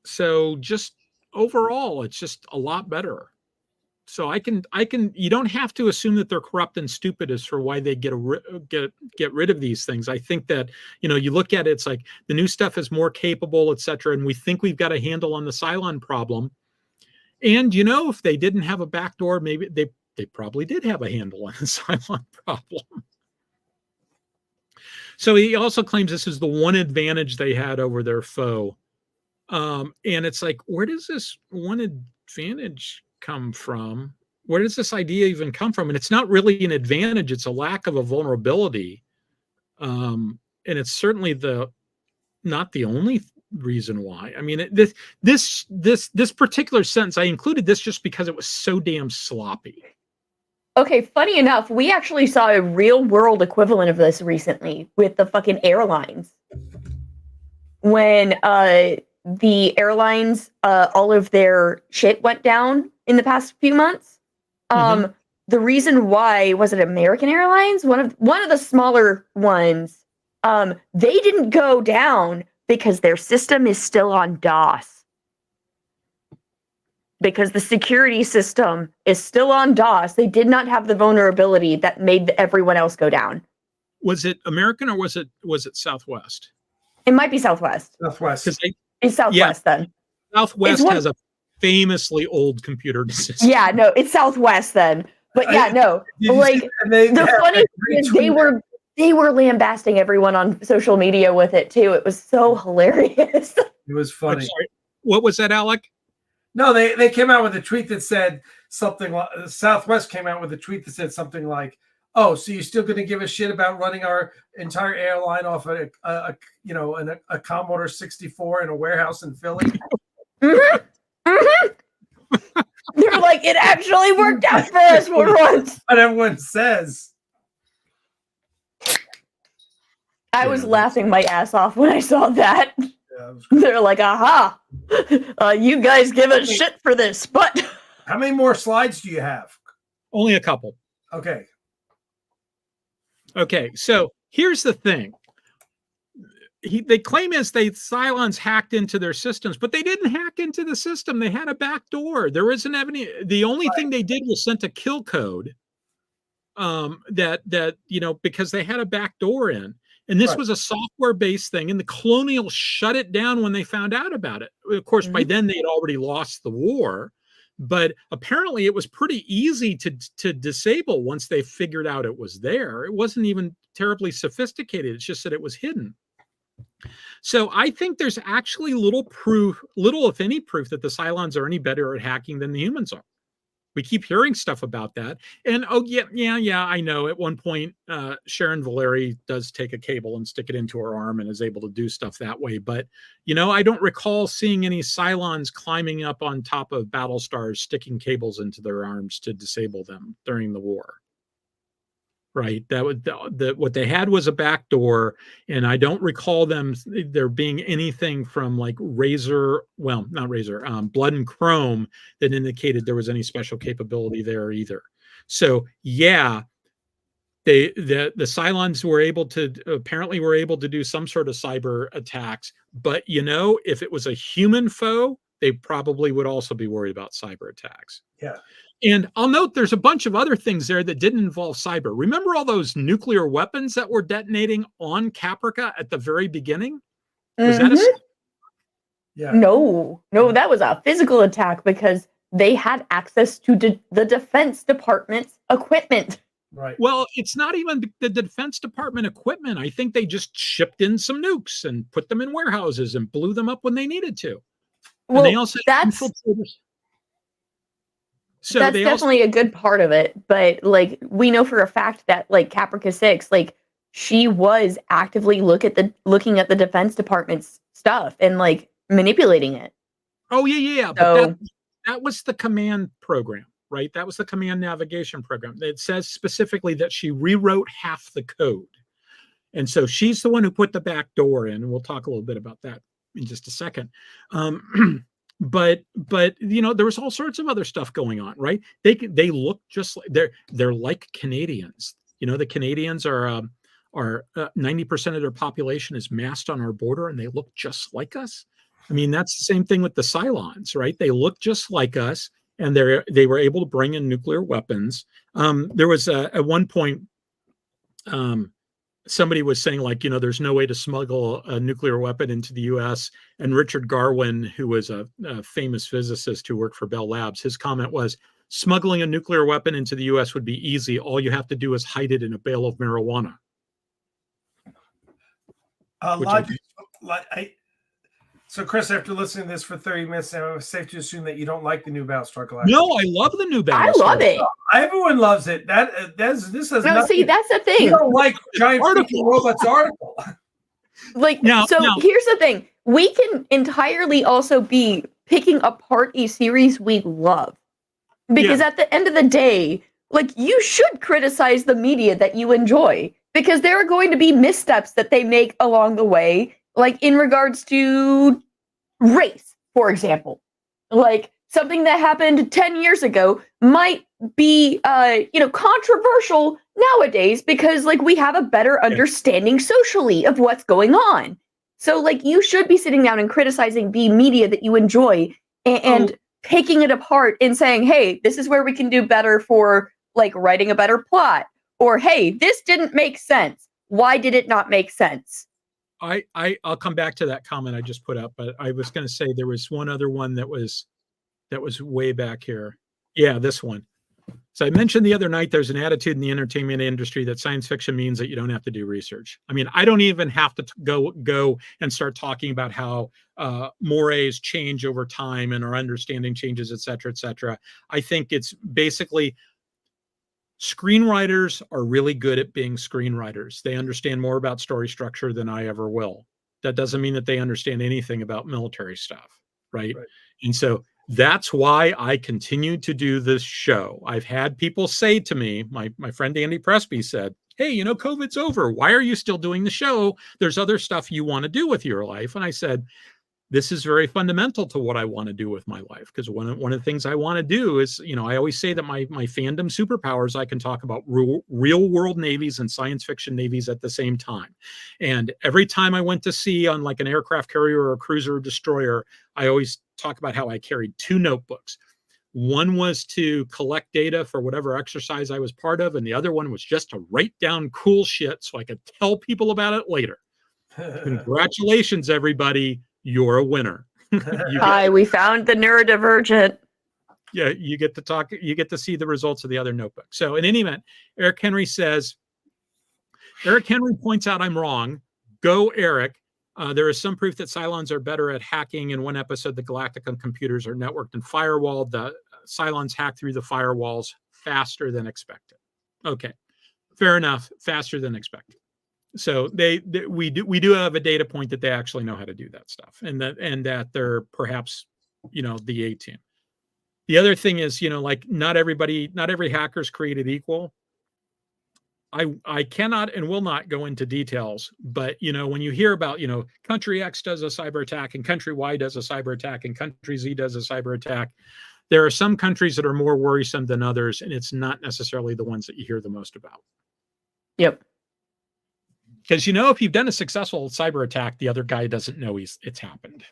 So just overall, it's just a lot better. So you don't have to assume that they're corrupt and stupid as for why they get rid of these things. I think that, you look at it, it's like the new stuff is more capable, etc. And we think we've got a handle on the Cylon problem. And, if they didn't have a backdoor, maybe they probably did have a handle on the Cylon problem. So he also claims this is the one advantage they had over their foe. And it's like, where does this one advantage come from? Where does this idea even come from? And it's not really an advantage. It's a lack of a vulnerability. And it's certainly not the only reason why. I mean, this particular sentence, I included this just because it was so damn sloppy. Okay, funny enough, we actually saw a real world equivalent of this recently with the fucking airlines. When the airlines, all of their shit went down in the past few months. The reason why, was it American Airlines? One of the smaller ones, they didn't go down because their system is still on DOS. Because the security system is still on DOS. They did not have the vulnerability that made everyone else go down. Was it American or was it Southwest? It might be Southwest. Southwest. It's Southwest then. Southwest has a famously old computer system. Yeah, no, it's Southwest then. But yeah, no. Like the funny thing is they were lambasting everyone on social media with it too. It was so hilarious. It was funny. What was that, Alec? No, they came out with a tweet that said something like, Southwest came out with a tweet that said something like, "Oh, so you're still going to give a shit about running our entire airline off a Commodore 64 in a warehouse in Philly?" They're like, it actually worked out for us for once. What everyone says. I was laughing my ass off when I saw that. Yeah, they're like, aha, you guys give a shit for this, but... How many more slides do you have? Only a couple. Okay. Okay, so here's the thing. They claim Cylons hacked into their systems, but they didn't hack into the system. They had a back door. There isn't any. The only thing they did was sent a kill code. Because they had a back door in, and this was a software-based thing, and the Colonials shut it down when they found out about it. Of course, by then they had already lost the war, but apparently it was pretty easy to disable once they figured out it was there. It wasn't even terribly sophisticated. It's just that it was hidden. So I think there's actually little if any proof that the Cylons are any better at hacking than the humans are. We keep hearing stuff about that. And I know at one point Sharon Valeri does take a cable and stick it into her arm and is able to do stuff that way. But, I don't recall seeing any Cylons climbing up on top of Battlestars, sticking cables into their arms to disable them during the war. Right. That was what they had was a back door, and I don't recall there being anything from like Blood and Chrome that indicated there was any special capability there either. So yeah, the Cylons were able to do some sort of cyber attacks, but if it was a human foe, they probably would also be worried about cyber attacks. Yeah. And I'll note there's a bunch of other things there that didn't involve cyber. Remember all those nuclear weapons that were detonating on Caprica at the very beginning? Was that Yeah. No, that was a physical attack because they had access to the Defense Department's equipment. Right. Well, it's not even the Defense Department equipment. I think they just shipped in some nukes and put them in warehouses and blew them up when they needed to. Well, and they also infiltrators. So that's definitely a good part of it, but like we know for a fact that like Caprica 6, like she was actively looking at the Defense Department's stuff and like manipulating it. Oh yeah. So, but that was the command program, right? That was the command navigation program. It says specifically that she rewrote half the code, and so she's the one who put the back door in. And we'll talk a little bit about that in just a second. But there was all sorts of other stuff going on, right? They look just like they're like Canadians. The Canadians are 90% of their population is massed on our border, and they look just like us. I mean, that's the same thing with the Cylons, right? They look just like us, and they were able to bring in nuclear weapons. There was at one point. Somebody was saying like, there's no way to smuggle a nuclear weapon into the U.S. And Richard Garwin, who was a famous physicist who worked for Bell Labs, his comment was, smuggling a nuclear weapon into the U.S. would be easy. All you have to do is hide it in a bale of marijuana. So, Chris, after listening to this for 30 minutes now, it's safe to assume that you don't like the new Battlestar Galactica. No, I love the new Battlestar. I love it. Everyone loves it. This has no, nothing. see, that's the thing. You don't like giant freaking robots article. Like, now, here's the thing. We can entirely also be picking apart a series we love. Because at the end of the day, like, you should criticize the media that you enjoy. Because there are going to be missteps that they make along the way. Like, in regards to race, for example. Like, something that happened 10 years ago might be, controversial nowadays because, like, we have a better understanding socially of what's going on. So, like, you should be sitting down and criticizing the media that you enjoy and picking it apart and saying, hey, this is where we can do better for, like, writing a better plot. Or, hey, this didn't make sense. Why did it not make sense? I'll come back to that comment I just put up, but I was going to say there was one other one that was way back here. Yeah, this one. So I mentioned the other night, there's an attitude in the entertainment industry that science fiction means that you don't have to do research. I mean, I don't even have to go and start talking about how mores change over time and our understanding changes, et cetera, et cetera. I think it's basically screenwriters are really good at being screenwriters. They understand more about story structure than I ever will. That doesn't mean that they understand anything about military stuff, right? And so that's why I continue to do this show. I've had people say to me, my friend Andy Presby said, hey, COVID's over. Why are you still doing the show? There's other stuff you want to do with your life. And I said, this is very fundamental to what I want to do with my life. Because one of the things I want to do is, I always say that my fandom superpowers, I can talk about real world navies and science fiction navies at the same time. And every time I went to sea on like an aircraft carrier or a cruiser or destroyer, I always talk about how I carried 2 notebooks. One was to collect data for whatever exercise I was part of. And the other one was just to write down cool shit so I could tell people about it later. Congratulations, everybody. You're a winner. Hi, we found the neurodivergent. Yeah, you get to talk, you get to see the results of the other notebook. So in any event, Eric Henry points out I'm wrong. Go, Eric. There is some proof that Cylons are better at hacking. In one episode, the Galactica computers are networked and firewalled. The Cylons hack through the firewalls faster than expected. Okay, fair enough. Faster than expected. So we do have a data point that they actually know how to do that stuff, and that they're perhaps the A team. The other thing is like not every hacker is created equal. I cannot and will not go into details, but when you hear about country X does a cyber attack and country Y does a cyber attack and country Z does a cyber attack, there are some countries that are more worrisome than others, and it's not necessarily the ones that you hear the most about. Yep. Because if you've done a successful cyber attack, the other guy doesn't know it's happened,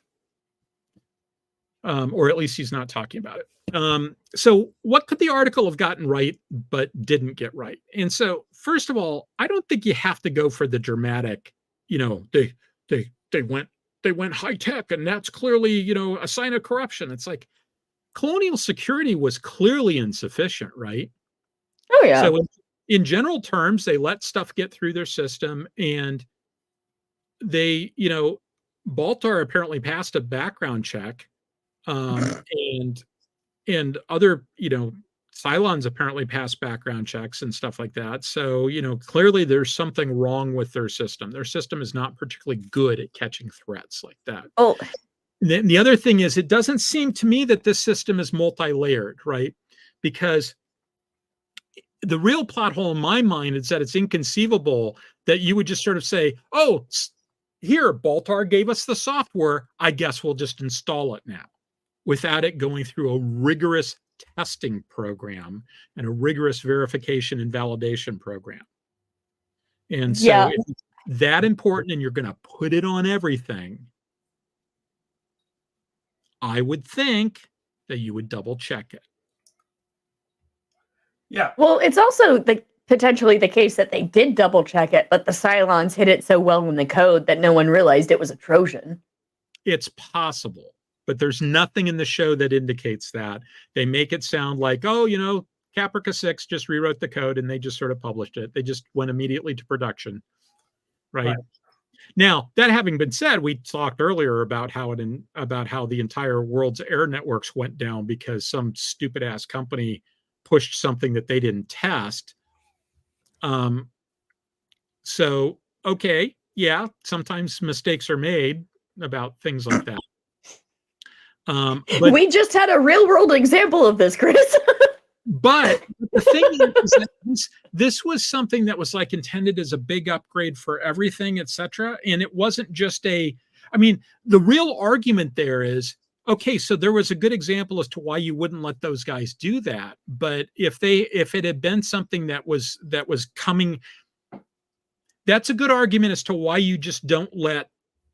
or at least he's not talking about it. So what could the article have gotten right but didn't get right? And so first of all, I don't think you have to go for the dramatic. They went high tech, and that's clearly a sign of corruption. It's like colonial security was clearly insufficient, right? Oh yeah. So in general terms, they let stuff get through their system, and they, Baltar apparently passed a background check, and other, Cylons apparently passed background checks and stuff like that. So, clearly there's something wrong with their system. Their system is not particularly good at catching threats like that. Oh, the other thing is, it doesn't seem to me that this system is multi-layered, right? Because the real plot hole in my mind is that it's inconceivable that you would just sort of say, oh, here, Baltar gave us the software. I guess we'll just install it now, without it going through a rigorous testing program and a rigorous verification and validation program. And so if it's that important and you're going to put it on everything, I would think that you would double check it. Yeah. Well, it's also potentially the case that they did double check it, but the Cylons hid it so well in the code that no one realized it was a Trojan. It's possible, but there's nothing in the show that indicates that. They make it sound like, oh, Caprica 6 just rewrote the code and they just sort of published it. They just went immediately to production, right? Now, that having been said, we talked earlier about how the entire world's air networks went down because some stupid ass company pushed something that they didn't test. So, okay, yeah, sometimes mistakes are made about things like that. But we just had a real world example of this, Chris. But the thing is that this was something that was like intended as a big upgrade for everything, etc. And it wasn't just the real argument there is, okay, so there was a good example as to why you wouldn't let those guys do that. But if it had been something that was coming, that's a good argument as to why you just don't let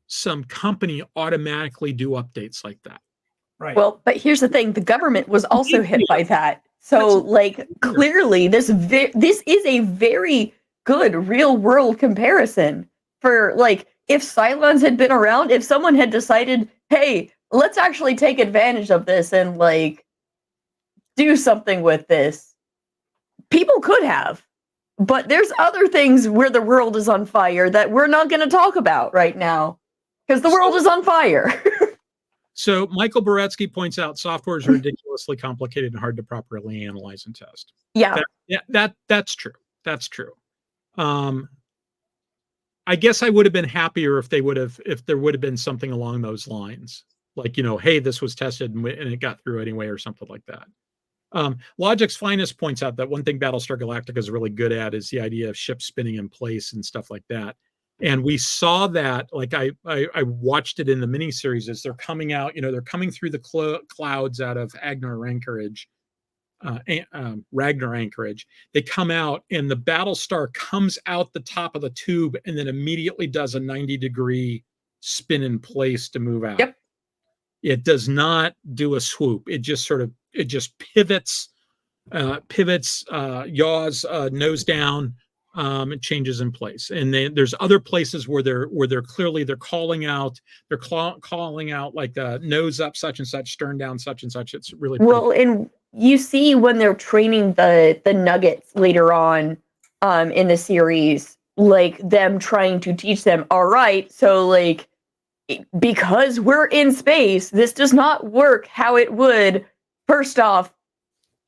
some company automatically do updates like that. Right. Well, but here's the thing: the government was also hit by that. So, clearly, this is a very good real world comparison for if Cylons had been around, if someone had decided, hey, let's actually take advantage of this and do something with this, people could have. But there's other things where the world is on fire that we're not going to talk about right now because the world is on fire. So Michael Boretsky points out software is ridiculously complicated and hard to properly analyze and test. Yeah. That's true. That's true. I guess I would have been happier if there would have been something along those lines. Hey, this was tested and it got through anyway, or something like that. Logic's Finest points out that one thing Battlestar Galactica is really good at is the idea of ships spinning in place and stuff like that. And we saw that, I watched it in the miniseries as they're coming out, they're coming through the clouds out of Ragnar Anchorage. They come out and the Battlestar comes out the top of the tube and then immediately does a 90-degree spin in place to move out. Yep. It does not do a swoop. It just pivots, yaws, nose down. It changes in place, and there's other places where they're clearly calling out like nose up such and such, stern down such and such. It's really well, and you see when they're training the nuggets later on in the series, them trying to teach them, all right, so because we're in space, this does not work how it would first off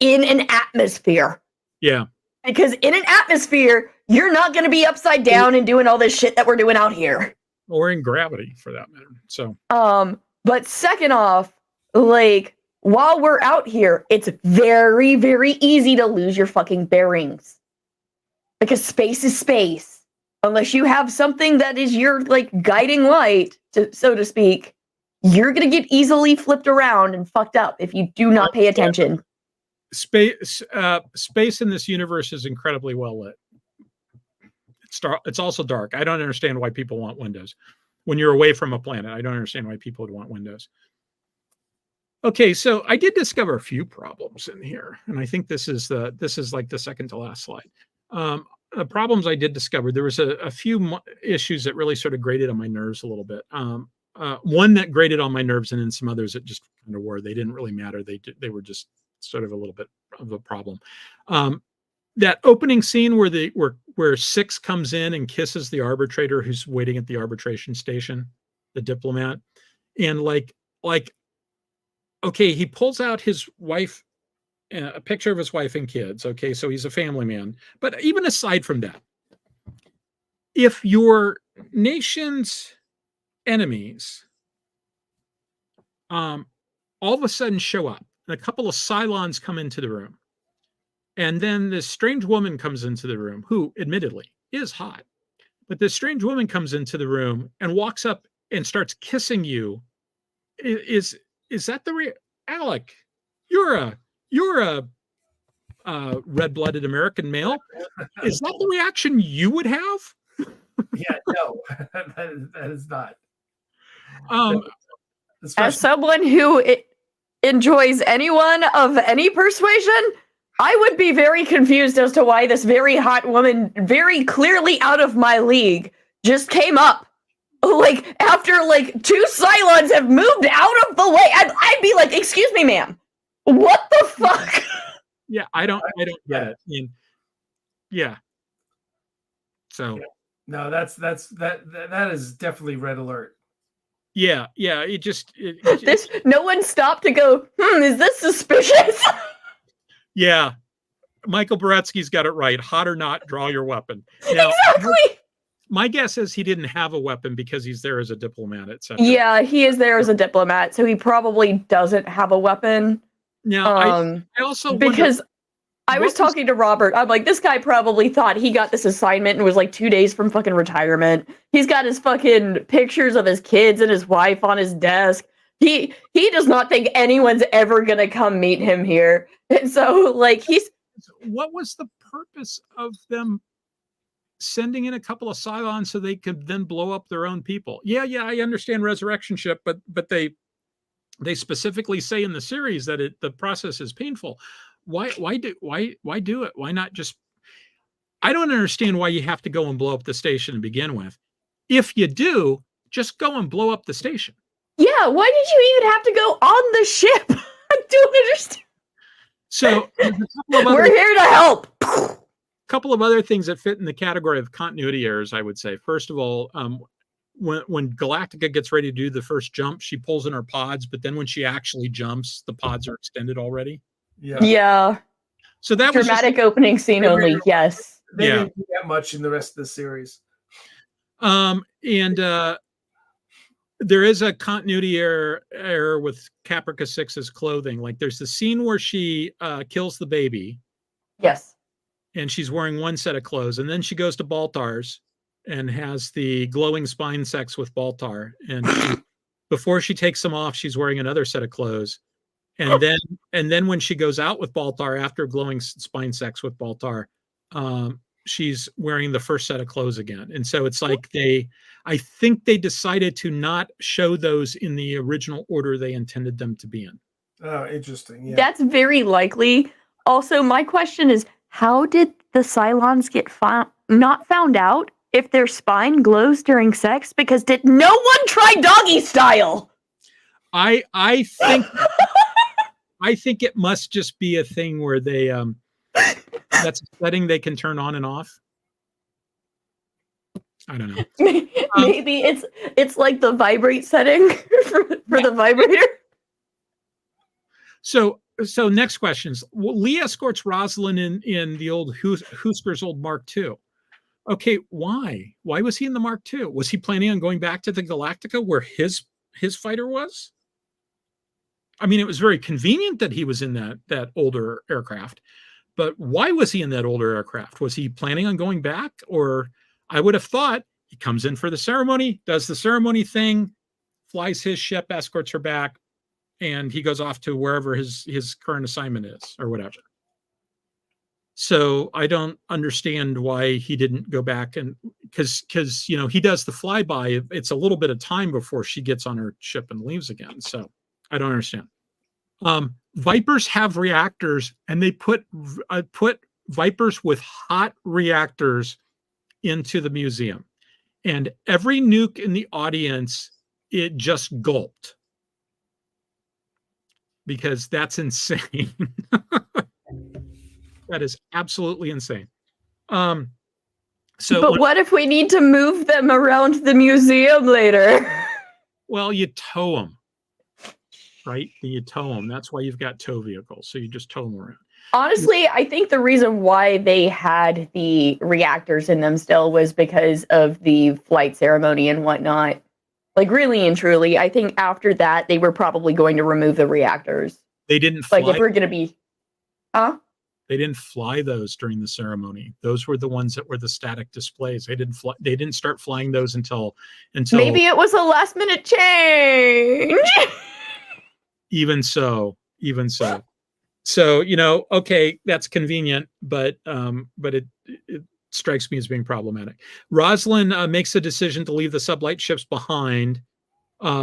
in an atmosphere. Yeah. Because in an atmosphere, you're not going to be upside down and doing all this shit that we're doing out here. Or in gravity, for that matter. So. But second off, while we're out here, it's very, very easy to lose your fucking bearings. Because space is space. Unless you have something that is your, guiding light, so to speak, you're going to get easily flipped around and fucked up if you do not pay attention. Space in this universe is incredibly well lit. It's also dark. I don't understand why people want windows when you're away from a planet. I don't understand why people would want windows. Okay, so I did discover a few problems in here, and I think this is like the second to last slide. The problems I did discover, there was a few issues that really sort of grated on my nerves a little bit. One that grated on my nerves, and then some others that just kind of were. They didn't really matter. They were just sort of a little bit of a problem. That opening scene where Six comes in and kisses the arbitrator who's waiting at the arbitration station, the diplomat, and okay, he pulls out his wife, a picture of his wife and kids. Okay, so he's a family man. But even aside from that, if your nation's enemies all of a sudden show up, and a couple of Cylons come into the room, and then this strange woman comes into the room, who admittedly is hot, but this strange woman comes into the room and walks up and starts kissing you. Is that Alec? You're a red-blooded American male. Is that the reaction you would have? Yeah, no, that is not. As someone who enjoys anyone of any persuasion, I would be very confused as to why this very hot woman, very clearly out of my league, just came up. After two Cylons have moved out of the way, I'd be like, excuse me, ma'am, what the fuck? Yeah, I don't get it. Yeah. So No, that is definitely red alert. Yeah. No one stopped to go, is this suspicious? Yeah. Michael Boretsky's got it right. Hot or not, draw your weapon. Now, Exactly. My guess is he didn't have a weapon because he's there as a diplomat, etc. Yeah, he is there as a diplomat, so he probably doesn't have a weapon. Now, I also because I was talking to Robert. I'm like, this guy probably thought he got this assignment and was like 2 days from fucking retirement. He's got his fucking pictures of his kids and his wife on his desk. He does not think anyone's ever gonna come meet him here. And so, like, what was the purpose of them sending in a couple of Cylons so they could then blow up their own people? Yeah, I understand resurrection ship, but they specifically say in the series that the process is painful. Why do it? Why not just? I don't understand why you have to go and blow up the station to begin with. If you do, just go and blow up the station. Yeah, why did you even have to go on the ship? I don't understand. So we're here to help. Couple of other things that fit in the category of continuity errors, I would say. First of all, when Galactica gets ready to do the first jump, she pulls in her pods, but then when she actually jumps, the pods are extended already. Yeah. So that dramatic was opening scene only. Yes. They didn't do that much in the rest of the series. There is a continuity error with Caprica 6's clothing. Like there's the scene where she kills the baby. Yes. And she's wearing one set of clothes. And then she goes to Baltar's and has the glowing spine sex with Baltar. And before she takes them off, she's wearing another set of clothes. And then when she goes out with Baltar after glowing spine sex with Baltar, she's wearing the first set of clothes again. And so it's like I think they decided to not show those in the original order they intended them to be in. Oh, interesting. Yeah. That's very likely. Also, my question is, how did the Cylons get not found out if their spine glows during sex? Because did no one try doggy style? I think I think it must just be a thing where they that's a setting they can turn on and off. I don't know. Maybe it's like the vibrate setting for the vibrator. So next questions. Well, Lee escorts Rosalind in the old Husker's old Mark II. Okay, why? Why was he in the Mark II? Was he planning on going back to the Galactica where his fighter was? I mean, it was very convenient that he was in that older aircraft, but why was he in that older aircraft? Was he planning on going back? Or I would have thought he comes in for the ceremony, does the ceremony thing, flies his ship, escorts her back, and he goes off to wherever his current assignment is or whatever. So I don't understand why he didn't go back, and because he does the flyby. It's a little bit of time before she gets on her ship and leaves again. So I don't understand. Vipers have reactors, and they put Vipers with hot reactors into the museum, and every nuke in the audience, it just gulped, because that's insane. That is absolutely insane. But what if we need to move them around the museum later? Well, you tow them, right? You tow them. That's why you've got tow vehicles. So you just tow them around. Honestly, I think the reason why they had the reactors in them still was because of the flight ceremony and whatnot. Like, really and truly, I think after that, they were probably going to remove the reactors. They didn't fly. Like, if we're going to be... Huh? They didn't fly those during the ceremony. Those were the ones that were the static displays. They didn't fly. They didn't start flying those until. Maybe it was a last minute change. Even so. So okay, that's convenient, but it strikes me as being problematic. Rosalind makes a decision to leave the sublight ships behind.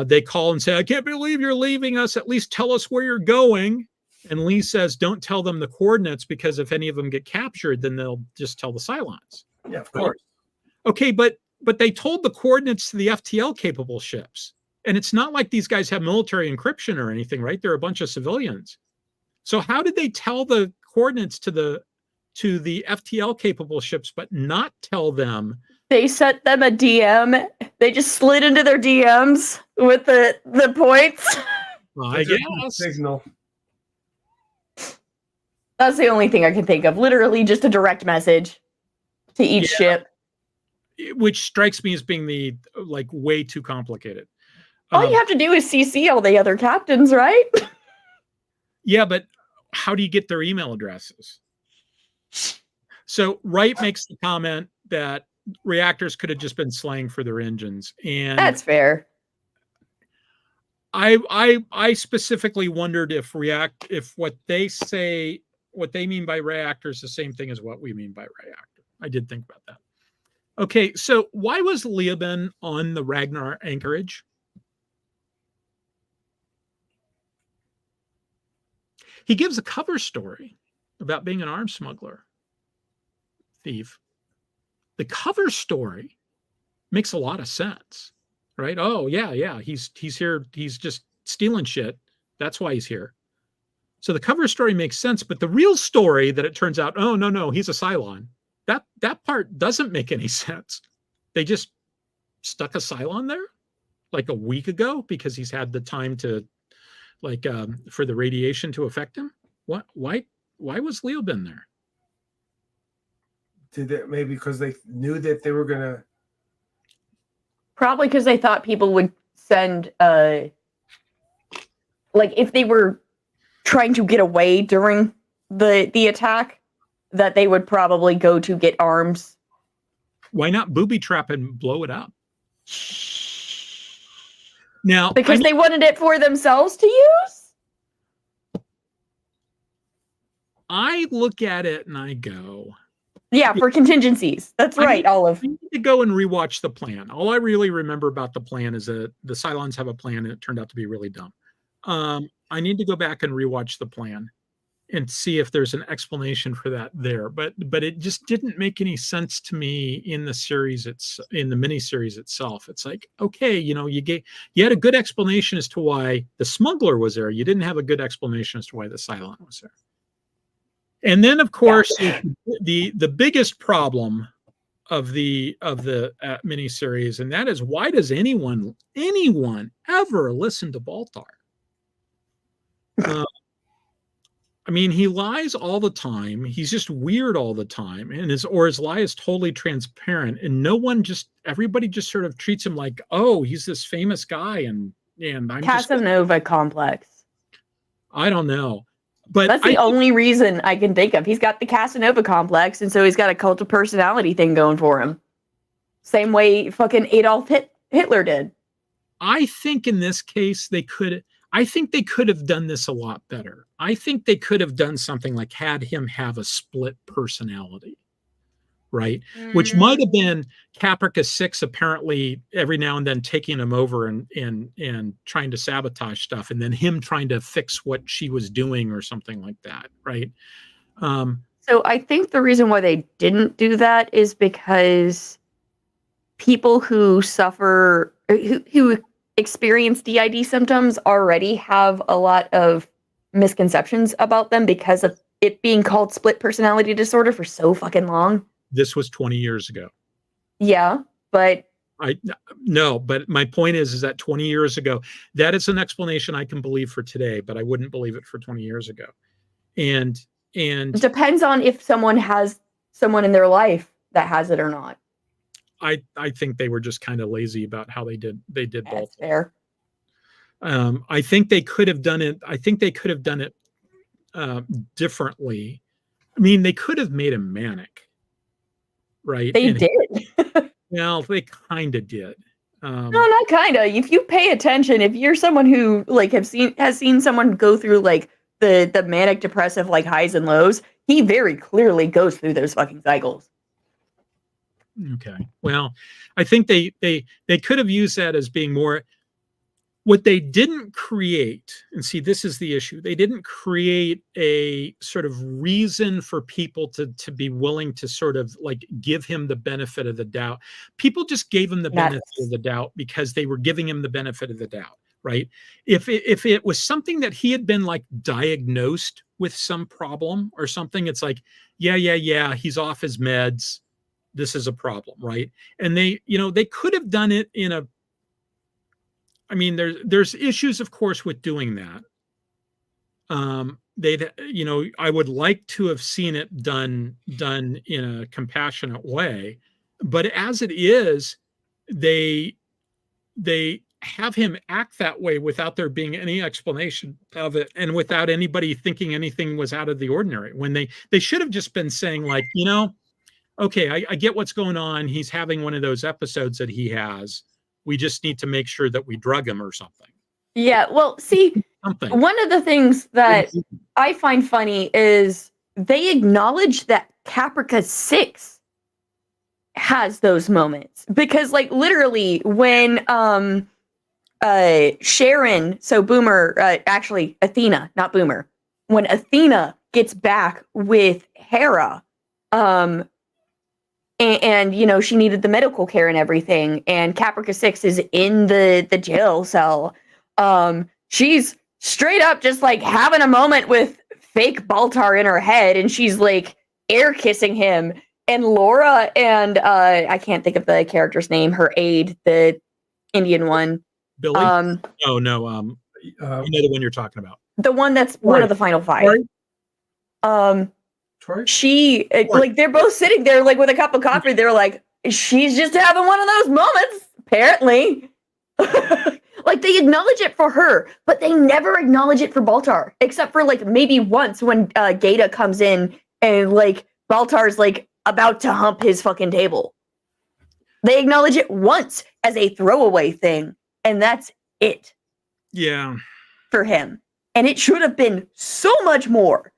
They call and say, "I can't believe you're leaving us. At least tell us where you're going." And Lee says, "Don't tell them the coordinates, because if any of them get captured, then they'll just tell the Cylons." Yeah, of course. Okay, but they told the coordinates to the FTL capable ships. And it's not like these guys have military encryption or anything, right? They're a bunch of civilians. So how did they tell the coordinates to the to the FTL capable ships, but not tell them. They sent them a DM. They just slid into their DMs with the points. I guess. Signal. That's the only thing I can think of. Literally just a direct message to each ship. Which strikes me as being the like way too complicated. All you have to do is CC all the other captains, right? Yeah, but how do you get their email addresses? So Wright makes the comment that reactors could have just been slang for their engines, and that's fair. I specifically wondered if what they say, what they mean by reactor is the same thing as what we mean by reactor. I did think about that. Okay, so why was Lyssa on the Ragnar anchorage? He gives a cover story about being an arms smuggler, thief. The cover story makes a lot of sense, right? Oh, yeah, he's here. He's just stealing shit. That's why he's here. So the cover story makes sense, but the real story that it turns out, oh, no, he's a Cylon. That part doesn't make any sense. They just stuck a Cylon there like a week ago because he's had the time to, like, for the radiation to affect him. Why was Lyssa there? Did it maybe because they knew that they were gonna? Probably because they thought people would send, like, if they were trying to get away during the attack, that they would probably go to get arms. Why not booby trap and blow it up? Now, because they wanted it for themselves to use? I look at it and I go, yeah, for contingencies. That's right, Olive. I need to go and rewatch the plan. All I really remember about the plan is that the Cylons have a plan and it turned out to be really dumb. I need to go back and rewatch the plan and see if there's an explanation for that there. But it just didn't make any sense to me in the series. It's in the miniseries itself. It's like, okay, you had a good explanation as to why the smuggler was there. You didn't have a good explanation as to why the Cylon was there. And then, of course, the biggest problem of the miniseries, and that is, why does anyone ever listen to Baltar? I mean, he lies all the time. He's just weird all the time, and his lie is totally transparent, and everybody just sort of treats him like, oh, he's this famous guy, and I'm Casanova complex. I don't know. But that's the only reason I can think of. He's got the Casanova complex, and so he's got a cult of personality thing going for him. Same way fucking Adolf Hitler did. I think in this case they could have done this a lot better. I think they could have done something like had him have a split personality, right? Which might have been Caprica 6 apparently every now and then taking him over and trying to sabotage stuff, and then him trying to fix what she was doing or something like that, right? So I think the reason why they didn't do that is because people who suffer, who experience DID symptoms already have a lot of misconceptions about them because of it being called split personality disorder for so fucking long. This was 20 years ago. Yeah, but but my point is that 20 years ago, that is an explanation I can believe for today, but I wouldn't believe it for 20 years ago. And it depends on if someone has someone in their life that has it or not. I think they were just kind of lazy about how they did both. Fair. I think they could have done it. I think they could have done it differently. I mean, they could have made him manic, right? They did. Well, they kind of did. No, not kind of. If you pay attention, if you're someone who like has seen someone go through like the manic depressive like highs and lows, he very clearly goes through those fucking cycles. Okay. Well, I think they could have used that as being more. What they didn't create, and see, this is the issue. They didn't create a sort of reason for people to be willing to sort of like give him the benefit of the doubt. People just gave him the benefit of the doubt because they were giving him the benefit of the doubt, right? If it was something that he had been like diagnosed with some problem or something, it's like, yeah, he's off his meds. This is a problem, right? And they could have done it in a, I mean, there's issues, of course, with doing that. I would like to have seen it done in a compassionate way, but as it is, they have him act that way without there being any explanation of it, and without anybody thinking anything was out of the ordinary, when they should have just been saying, like, okay, I get what's going on. He's having one of those episodes that he has. We just need to make sure that we drug him or something. Yeah, well, see, one of the things that I find funny is they acknowledge that Caprica 6 has those moments, because, like, literally when Sharon, so Boomer, actually Athena, not Boomer, when Athena gets back with Hera, and she needed the medical care and everything, and Caprica 6 is in the jail cell, she's straight up just like having a moment with fake Baltar in her head, and she's like air kissing him, and Laura and I can't think of the character's name, her aide, the Indian one, Billy. No, you know the one you're talking about, the one that's one of the final five. She like, they're both sitting there like with a cup of coffee. They're like, she's just having one of those moments, apparently. Like, they acknowledge it for her, but they never acknowledge it for Baltar, except for like maybe once when Gaeta comes in and like Baltar's like about to hump his fucking table. They acknowledge it once as a throwaway thing, and that's it. Yeah. For him. And it should have been so much more.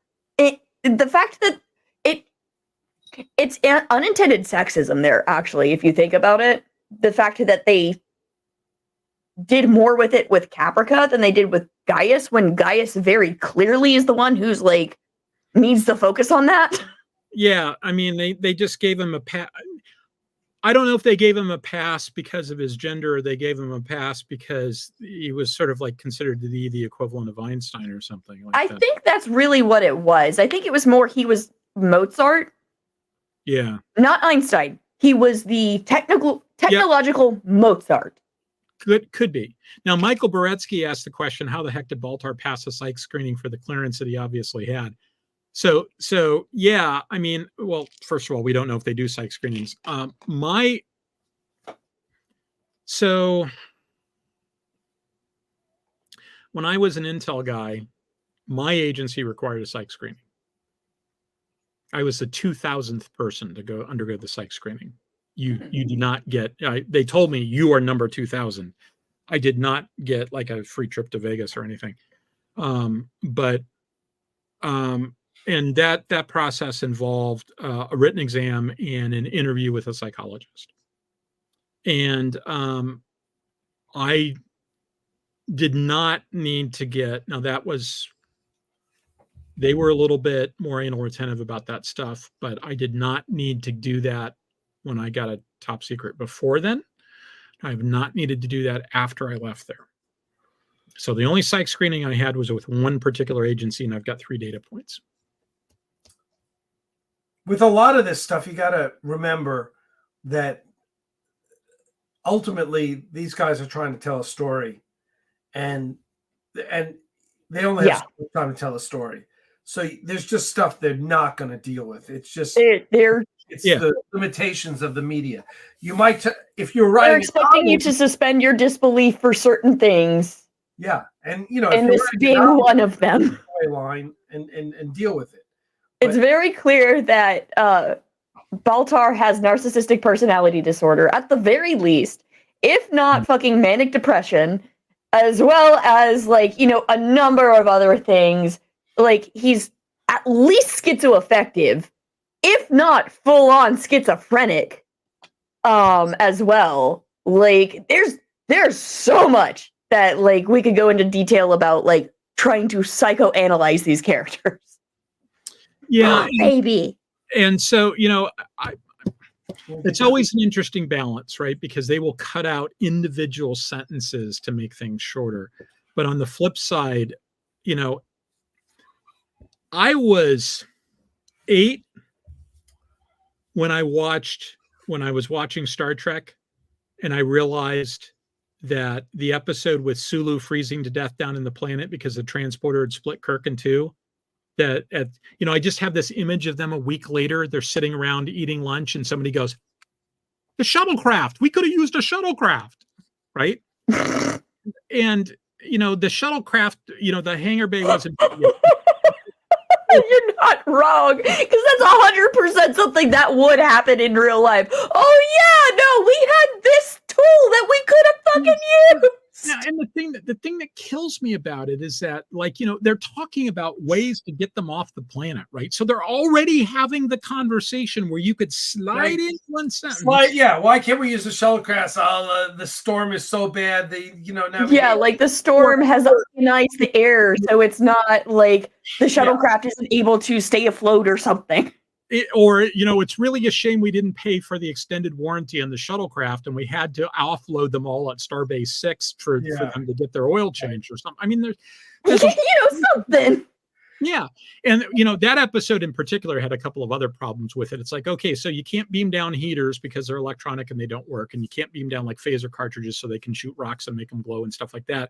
The fact that it's unintended sexism there, actually, if you think about it. The fact that they did more with it with Caprica than they did with Gaius, when Gaius very clearly is the one who's like needs to focus on that. Yeah, I mean, they just gave him a pass. I don't know if they gave him a pass because of his gender, or they gave him a pass because he was sort of like considered to be the equivalent of Einstein or something like that. I think that's really what it was. I think it was more he was Mozart. Yeah. Not Einstein. He was the technological Mozart. Could be. Now, Michael Boretsky asked the question, how the heck did Baltar pass a psych screening for the clearance that he obviously had? So yeah, I mean, well, first of all, we don't know if they do psych screenings. So when I was an intel guy, my agency required a psych screening. I was the 2000th person to undergo the psych screening. You do not get, they told me you are number 2000. I did not get like a free trip to Vegas or anything. And that process involved a written exam and an interview with a psychologist. And I did not need to get, now that was, they were a little bit more anal retentive about that stuff, but I did not need to do that when I got a top secret before then. I have not needed to do that after I left there. So the only psych screening I had was with one particular agency, and I've got 3 data points. With a lot of this stuff, you got to remember that ultimately these guys are trying to tell a story, and they only have so much time to tell a story. So there's just stuff they're not going to deal with. It's just the limitations of the media. You might, if you're writing, they're expecting you to suspend your disbelief for certain things. Yeah, and and this being one of them. Line and deal with it. It's very clear that Baltar has narcissistic personality disorder, at the very least, if not fucking manic depression, as well as like, a number of other things. Like, he's at least schizoaffective, if not full on schizophrenic, as well. Like, there's so much that like we could go into detail about, like trying to psychoanalyze these characters. Yeah, baby. And so, it's always an interesting balance, right? Because they will cut out individual sentences to make things shorter. But on the flip side, I was 8 when I was watching Star Trek, and I realized that the episode with Sulu freezing to death down in the planet because the transporter had split Kirk in two, I just have this image of them a week later. They're sitting around eating lunch, and somebody goes, "The shuttlecraft. We could have used a shuttlecraft," right? And the shuttlecraft, the hangar bay wasn't. You're not wrong, because that's 100% something that would happen in real life. Oh yeah, no, we had this tool that we could have fucking used. Yeah, and the thing that kills me about it is that, they're talking about ways to get them off the planet, right? So they're already having the conversation where you could slide in one sentence. Why can't we use the shuttlecraft? The storm is so bad. The storm has ionized the air, so it's not like the shuttlecraft isn't able to stay afloat or something. It's really a shame we didn't pay for the extended warranty on the shuttlecraft, and we had to offload them all at Starbase 6 for them to get their oil changed or something. I mean, there's something. Yeah. And, that episode in particular had a couple of other problems with it. It's like, okay, so you can't beam down heaters because they're electronic and they don't work. And you can't beam down like phaser cartridges so they can shoot rocks and make them glow and stuff like that.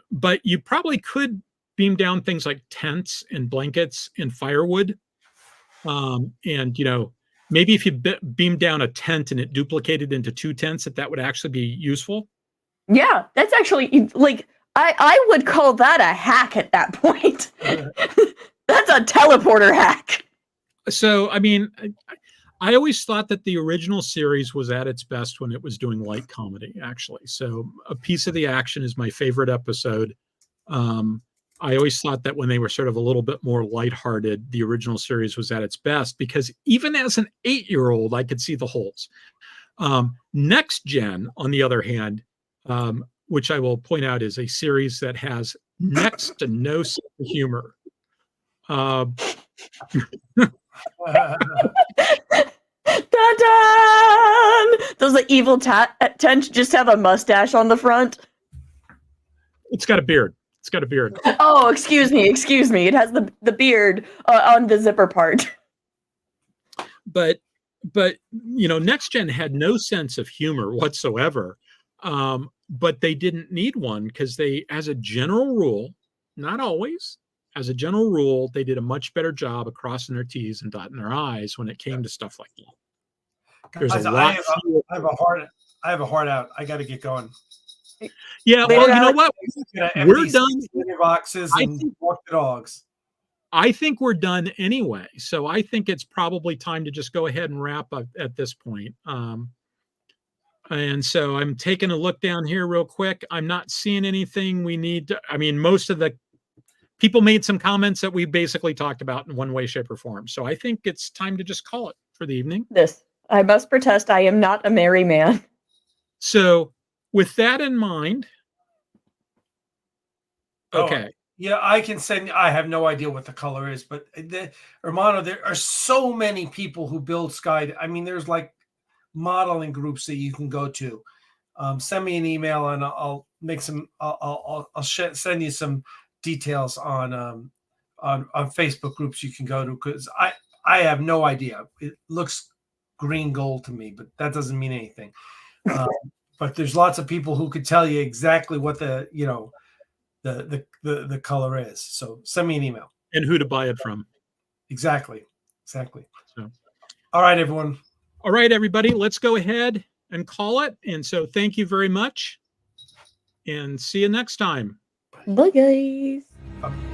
But you probably could beam down things like tents and blankets and firewood. Maybe if you beam down a tent and it duplicated into 2 tents, that would actually be useful. Yeah, that's actually I would call that a hack at that point. That's a teleporter hack. So, I mean, I always thought that the original series was at its best when it was doing light comedy, actually. So A Piece of the Action is my favorite episode. I always thought that when they were sort of a little bit more lighthearted, the original series was at its best, because even as an 8-year-old, I could see the holes. Next Gen, on the other hand, which I will point out is a series that has next to no sense of humor. Does the evil tent just have a mustache on the front? It's got a beard. Oh, excuse me. It has the beard on the zipper part. But Next Gen had no sense of humor whatsoever. But they didn't need one, because they, as a general rule, not always, as a general rule, they did a much better job of crossing their T's and dotting their I's when it came to stuff like that. There's a lot. I have a heart out. I got to get going. Yeah, well, you know what? We're done. Boxes and walk the dogs. I think we're done anyway. So I think it's probably time to just go ahead and wrap up at this point. And so I'm taking a look down here real quick. I'm not seeing anything we need to, most of the people made some comments that we basically talked about in one way, shape, or form. So I think it's time to just call it for the evening. I must protest. I am not a merry man. So with that in mind, okay. I can send. I have no idea what the color is, but Hermano, there are so many people who build Sky. There's like modeling groups that you can go to. Send me an email and I'll make some. I'll send you some details on Facebook groups you can go to, because I have no idea. It looks green gold to me, but that doesn't mean anything. But there's lots of people who could tell you exactly what the color is. So send me an email. And who to buy it from. Exactly. So, all right, everyone. All right, everybody, let's go ahead and call it. And so thank you very much, and see you next time. Bye, guys. Bye.